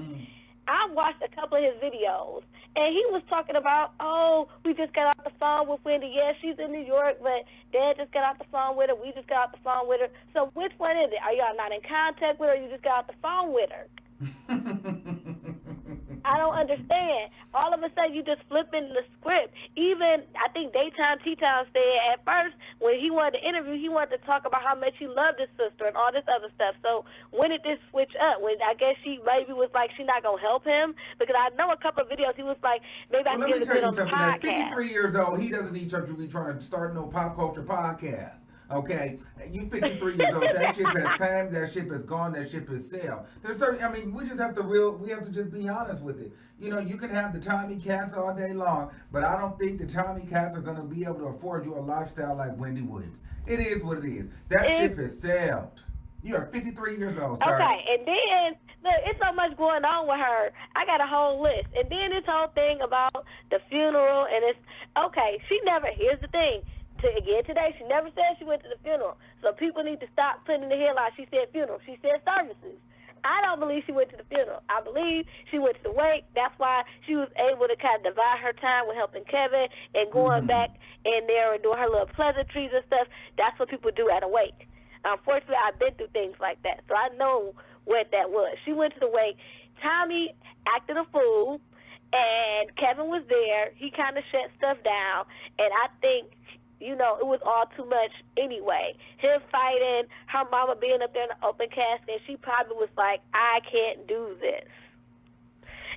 I watched a couple of his videos, And he was talking about, oh, we just got off the phone with Wendy. Yeah, she's in New York, but Dad just got off the phone with her. We just got off the phone with her. So which one is it? Are y'all not in contact with her, or you just got off the phone with her? I don't understand. All of a sudden, you just flipping the script. Even, I think Daytime T-Town said at first, when he wanted to interview, he wanted to talk about how much he loved his sister and all this other stuff. So when did this switch up? When I guess she maybe was like, she's not going to help him? Because I know a couple of videos, he was like, maybe I can get a bit on the podcast. At 53 years old, he doesn't need to be trying to start no pop culture podcast. Okay, you 53 years old. That ship has come. That ship is gone. That ship is sailed. There's certain. I mean, we have to just be honest with it. You know, you can have the Tommy Cats all day long, but I don't think the Tommy Cats are going to be able to afford you a lifestyle like Wendy Williams. It is what it is. That ship has sailed. You are 53 years old, sir. Okay, and then look, it's so much going on with her. I got a whole list, and then this whole thing about the funeral, and it's okay. She never. Here's the thing. Today, she never said she went to the funeral. So people need to stop putting in the headline. She said funeral. She said services. I don't believe she went to the funeral. I believe she went to the wake. That's why she was able to kind of divide her time with helping Kevin and going back in there and doing her little pleasantries and stuff. That's what people do at a wake. Unfortunately, I've been through things like that, so I know what that was. She went to the wake. Tommy acted a fool, and Kevin was there. He kind of shut stuff down, and I think, you know, it was all too much anyway. Him fighting, her mama being up there in the open casket, she probably was like, I can't do this.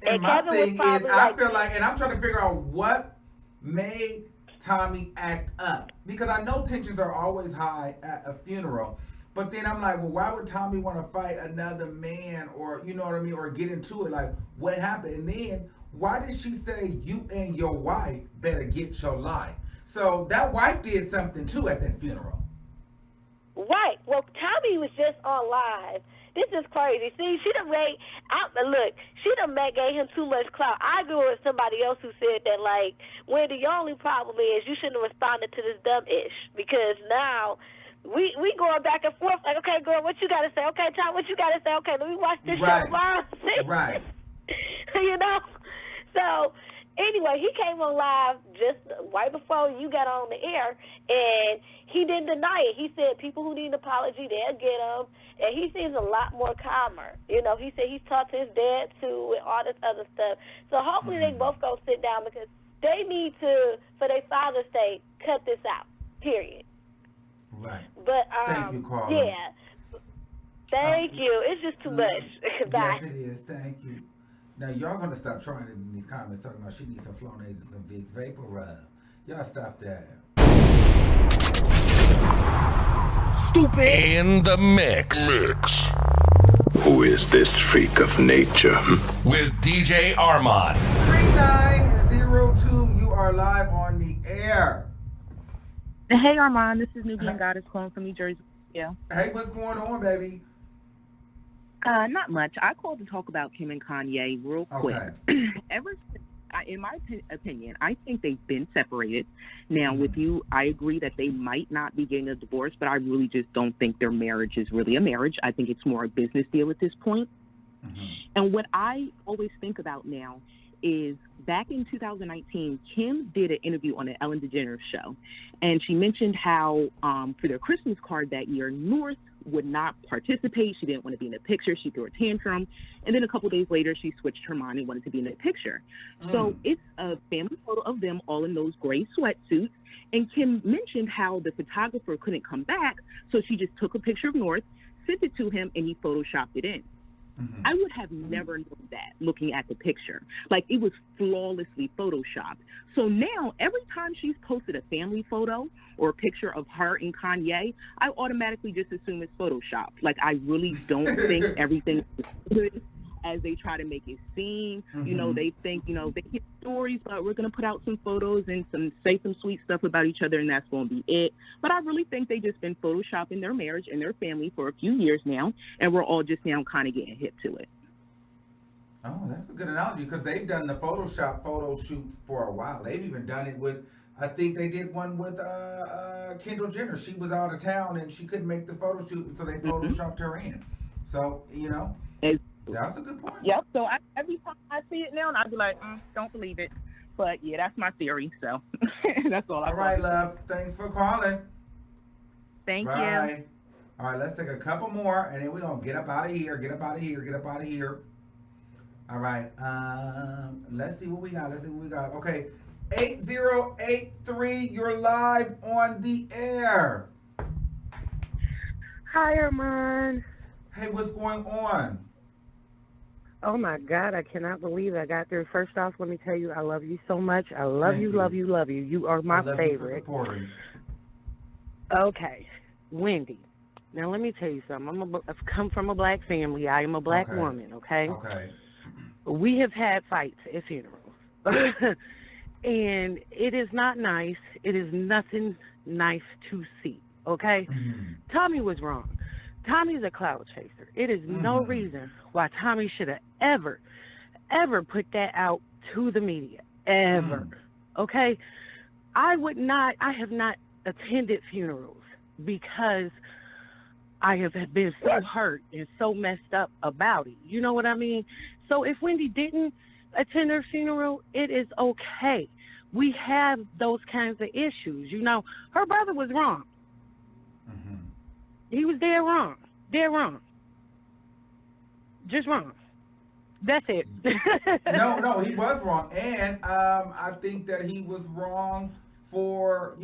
And my Kevin thing is, I feel like, and I'm trying to figure out what made Tommy act up. Because I know tensions are always high at a funeral. But then I'm like, well, why would Tommy want to fight another man, or, you know what I mean, or get into it? Like, what happened? And then, why did she say you and your wife better get your life? So that wife did something too at that funeral. Right. Well, Tommy was just on live. This is crazy. See, she done gave him too much clout. I agree with somebody else who said that, like, Wendy, your only problem is you shouldn't have responded to this dumb ish, because now we going back and forth. Like, okay, girl, what you got to say? Okay, Tom, what you got to say? Okay, let me watch this show live. Right. You know? So, anyway, he came on live just right before you got on the air, and he didn't deny it. He said people who need an apology, they'll get them, and he seems a lot more calmer. You know, he said he's talked to his dad, too, and all this other stuff. So hopefully they both go sit down, because they need to, for their father's sake, cut this out, period. Right. But, thank you, Carla. Yeah. Thank you. It's just too much. Yes, it is. Thank you. Now, y'all going to stop trying it in these comments, talking about she needs some Flonase and some Vicks Vapor Rub. Y'all stop that. Stupid. In the mix. Who is this freak of nature? With DJ Armon. 3902, you are live on the air. Hey, Armon, this is Nubian Goddess calling from New Jersey. Yeah. Hey, what's going on, baby? Not much. I called to talk about Kim and Kanye real quick. In my opinion, I think they've been separated. Now, with you, I agree that they might not be getting a divorce, but I really just don't think their marriage is really a marriage. I think it's more a business deal at this point. And what I always think about now is back in 2019, Kim did an interview on the Ellen DeGeneres show, and she mentioned how for their Christmas card that year, North would not participate. She didn't want to be in the picture. She threw a tantrum. And then a couple days later, she switched her mind and wanted to be in the picture. So it's a family photo of them all in those gray sweatsuits. And Kim mentioned how the photographer couldn't come back, so she just took a picture of North, sent it to him, and he photoshopped it in. I would have never known that looking at the picture. Like, it was flawlessly photoshopped. So now, every time she's posted a family photo or a picture of her and Kanye, I automatically just assume it's photoshopped. Like, I really don't think everything is good as they try to make it seem. You know, they think, you know, they get stories, but we're going to put out some photos and say some sweet stuff about each other, and that's going to be it. But I really think they just been photoshopping their marriage and their family for a few years now, and we're all just now kind of getting hip to it. Oh, that's a good analogy, because they've done the Photoshop photo shoots for a while. They've even done it with, I think they did one with Kendall Jenner. She was out of town and she couldn't make the photo shoot, so they Photoshopped her in. So, you know. That's a good point. Yep. So every time I see it now, I'd be like, don't believe it. But yeah, that's my theory. So that's all. All right, love. Thanks for calling. Thank you. All right, let's take a couple more, and then we're gonna get up out of here. Get up out of here. Get up out of here. All right. Let's see what we got. Okay. 8083, you're live on the air. Hi, Armon. Hey, what's going on? Oh my God, I cannot believe I got through. First off, let me tell you, I love you so much. I love you, love you, love you. You are my favorite. You for supporting. Okay, Wendy. Now let me tell you something. I've come from a black family. I am a black woman. Okay. Okay. We have had fights at funerals. And it is not nice. It is nothing nice to see, okay? Mm-hmm. Tommy was wrong. Tommy's a cloud chaser. It is no reason why Tommy should have ever put that out to the media, ever, okay? I have not attended funerals because I have been so hurt and so messed up about it. You know what I mean? So if Wendy didn't attend her funeral, it is okay. We have those kinds of issues. You know, her brother was wrong. He was dead wrong. Dead wrong. Just wrong. That's it. No, he was wrong. And I think that he was wrong for,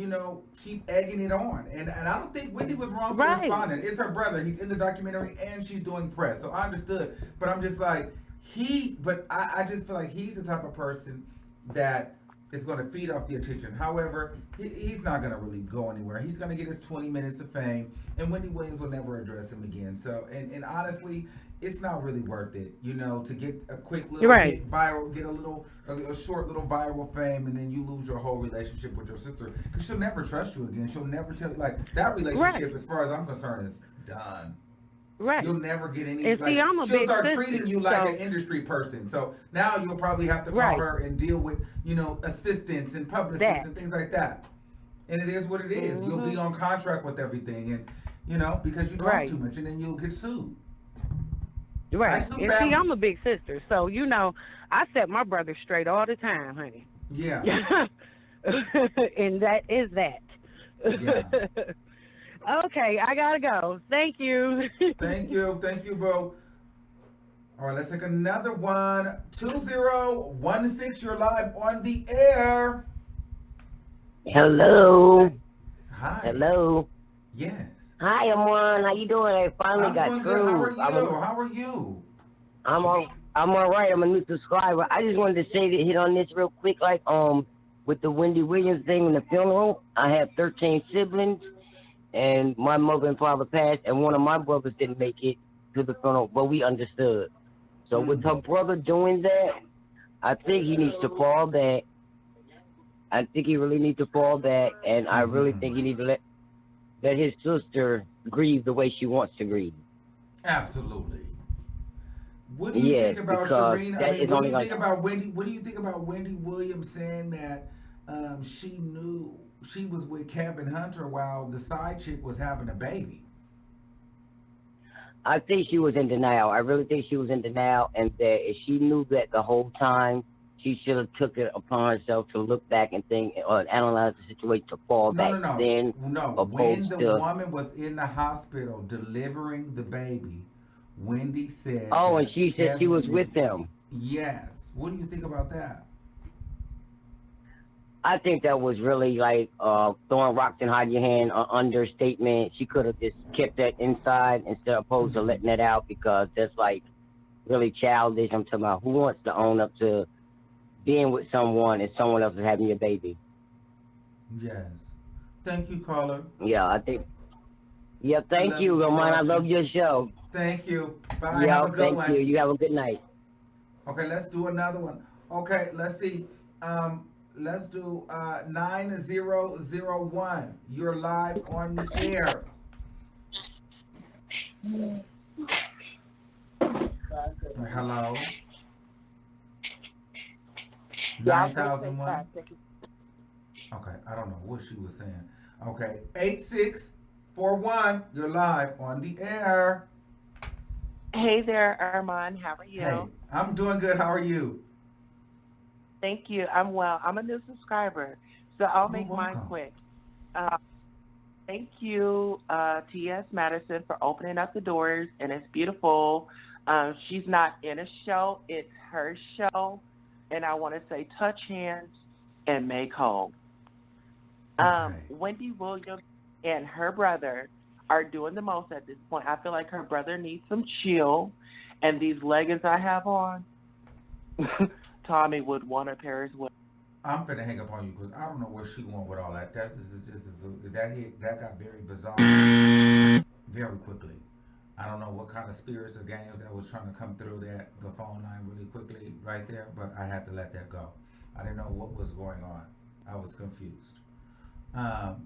keep egging it on. And I don't think Wendy was wrong for responding. It's her brother. He's in the documentary and she's doing press. So I understood. But I'm just like, I just feel like he's the type of person that is going to feed off the attention. However, he's not going to really go anywhere. He's going to get his 20 minutes of fame, and Wendy Williams will never address him again. So, and honestly, it's not really worth it, to get a quick little hit viral, get a short little viral fame, and then you lose your whole relationship with your sister because she'll never trust you again. She'll never tell you, like, that relationship, as far as I'm concerned, is done. Right. You'll never get any. And see, I'm a she'll big start sister, treating you like an industry person. So now you'll probably have to call her and deal with, assistants and publicists and things like that. And it is what it is. You'll be on contract with everything, and because you talk too much, and then you'll get sued. Right. And see, I'm a big sister, so I set my brother straight all the time, honey. Yeah. And that is that. Yeah. Okay, I gotta go. Thank you. Thank you, bro. All right, let's take another one. 2016, you're live on the air. Hello. Hi. Hello. Yes. Hi, Armon. How you doing? I finally got doing through. Good. How are you? I'm all right. I'm a new subscriber. I just wanted to say to hit on this real quick, like with the Wendy Williams thing in the funeral. I have 13 siblings. And my mother and father passed, and one of my brothers didn't make it to the funeral, but we understood. So with her brother doing that, I think he needs to fall back. I think he really needs to fall back, and I really think he needs to let his sister grieve the way she wants to grieve. Absolutely. What do you think about SHARINA? I mean, what do you think about Wendy? What do you think about Wendy Williams saying that she knew she was with Kevin Hunter while the side chick was having a baby? I think she was in denial. I really think she was in denial, and that if she knew that the whole time, she should have took it upon herself to look back and think or analyze the situation to fall back. Then, when the woman was in the hospital delivering the baby, Wendy said. Oh, and she said she was with them. Yes. What do you think about that? I think that was really like throwing rocks and hiding your hand, an understatement. She could have just kept that inside instead of opposed to letting it out, because that's like really childish. I'm talking about who wants to own up to being with someone and someone else is having your baby. Yes. Thank you, caller. Yeah, I think. Yeah, thank you, Armon. I love your show. Thank you. Bye. Yeah, have a good one. Thank you. You have a good night. Okay, let's do another one. Okay, let's see. Let's do 9001. You're live on the air. Hello. 9001. Okay, I don't know what she was saying. Okay, 8641. You're live on the air. Hey there, Armon. How are you? Hey, I'm doing good. How are you? Thank you. I'm well. I'm a new subscriber, so I'll make You're mine welcome. quick. Thank you, T.S. Madison, for opening up the doors, and it's beautiful. She's not in a show. It's her show, and I want to say touch hands and make whole. Wendy Williams and her brother are doing the most at this point. I feel like her brother needs some chill, and these leggings I have on, Tommy would want a pair as well. I'm finna hang up on you because I don't know where she went with all that. That's that got very bizarre very quickly. I don't know what kind of spirits or games that was trying to come through the phone line really quickly right there, but I had to let that go. I didn't know what was going on. I was confused.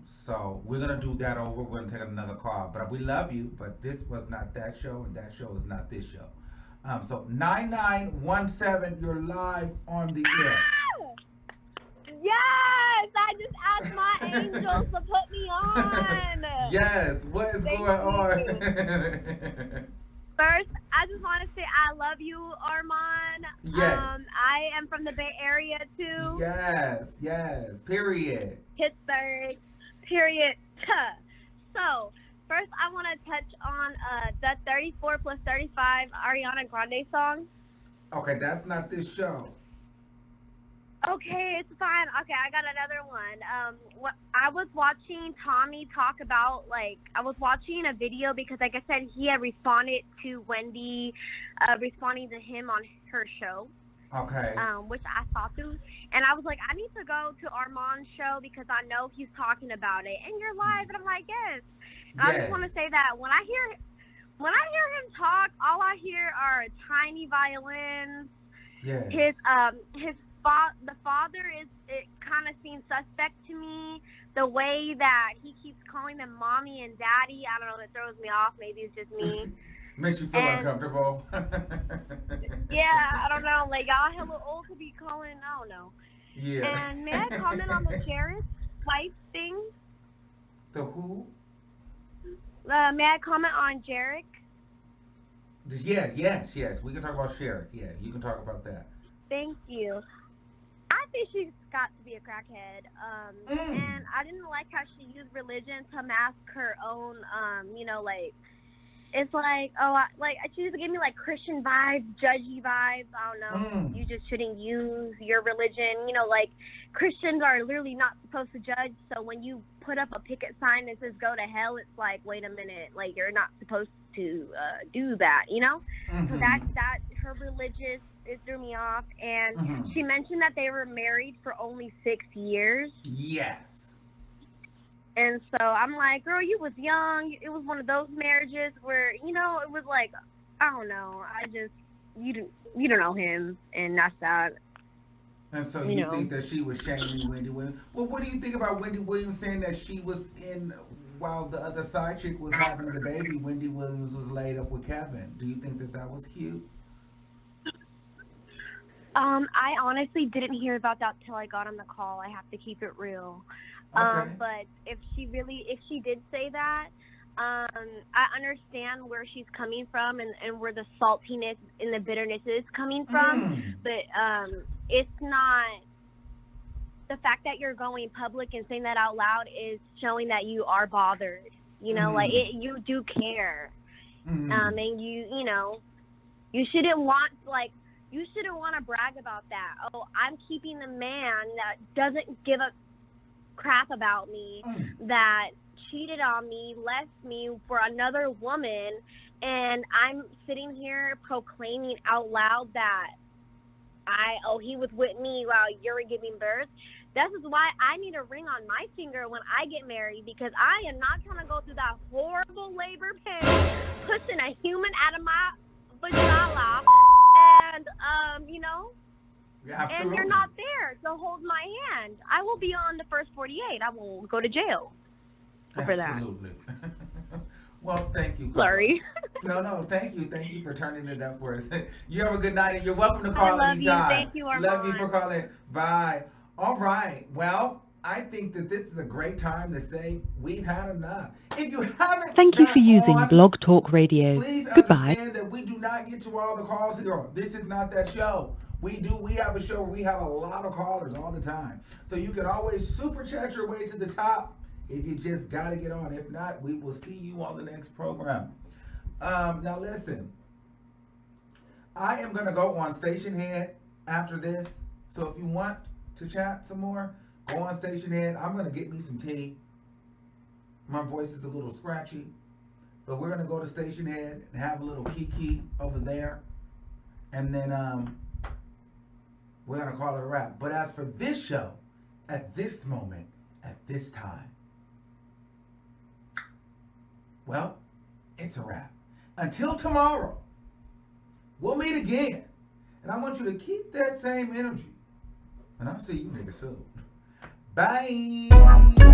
So we're gonna do that over. We're gonna take another call, but we love you. But this was not that show, and that show is not this show. So 9917, you're live on the air. Yes, I just asked my angels to put me on. Yes, what is going on? First, I just want to say I love you, Armon. Yes. I am from the Bay Area too. Yes, period. Pittsburgh, period. So, first I want to touch on the 34 plus 35 Ariana Grande song. Okay, that's not this show. Okay, it's fine. Okay, I got another one. I was watching Tommy talk about, I was watching a video because, like I said, he had responded to Wendy, responding to him on her show. Okay. Which I saw too. And I was like, I need to go to Armon's show because I know he's talking about it. And you're live. And I'm like, yes. And I just want to say that when I hear him talk, all I hear are tiny violins. Yeah. The father it kind of seems suspect to me. The way that he keeps calling them mommy and daddy, I don't know, that throws me off. Maybe it's just me. Makes you feel uncomfortable. Yeah, I don't know. Like, y'all hella old to be calling, I don't know. Yeah. And may I comment on the Sheriff wife thing? The who? May I comment on Jarek? Yes. We can talk about Sheriff. Yeah, you can talk about that. Thank you. I think she's got to be a crackhead. And I didn't like how she used religion to mask her own, it's like, she just gave me like Christian vibes, judgy vibes. I don't know. You just shouldn't use your religion. Christians are literally not supposed to judge. So when you put up a picket sign that says go to hell, it's like, wait a minute, like you're not supposed to do that, So that her religious, it threw me off. And she mentioned that they were married for only 6 years. Yes. And so I'm like, girl, you was young. It was one of those marriages where, it was like, I don't know. You don't know him, and that's that. And so you think that she was shaming Wendy Williams? Well, what do you think about Wendy Williams saying that she was in, while the other side chick was having the baby, Wendy Williams was laid up with Kevin? Do you think that was cute? I honestly didn't hear about that till I got on the call. I have to keep it real. Okay. But if she did say that, I understand where she's coming from and where the saltiness and the bitterness is coming from. But it's not, the fact that you're going public and saying that out loud is showing that you are bothered. You do care. And you shouldn't want to brag about that. Oh, I'm keeping the man that doesn't give a crap about me, that cheated on me, left me for another woman, and I'm sitting here proclaiming out loud that he was with me while you were giving birth. This is why I need a ring on my finger when I get married, because I am not trying to go through that horrible labor pain, pushing a human out of my vagina, and Yeah, and you're not there to hold my hand. I will be on the first 48. I will go to jail for that. Absolutely. Well, thank you. Sorry. No, thank you. Thank you for turning it up for us. You have a good night, and you're welcome to call I love anytime. you. Thank you, Armon. Love you for calling. Bye. All right. Well, I think that this is a great time to say we've had enough. If you haven't Thank you for using on, Blog Talk Radio. please Goodbye. understand that we do not get to all the calls here. This is not that show. We have a show where we have a lot of callers all the time. So you can always super chat your way to the top if you just got to get on. If not, we will see you on the next program. Now listen, I am going to go on StationHead after this. So if you want to chat some more, go on StationHead. I'm going to get me some tea. My voice is a little scratchy. But we're going to go to StationHead and have a little kiki over there. And then we're going to call it a wrap. But as for this show, at this moment, at this time, well, it's a wrap. Until tomorrow, we'll meet again. And I want you to keep that same energy. And I'll see you niggas soon. Bye.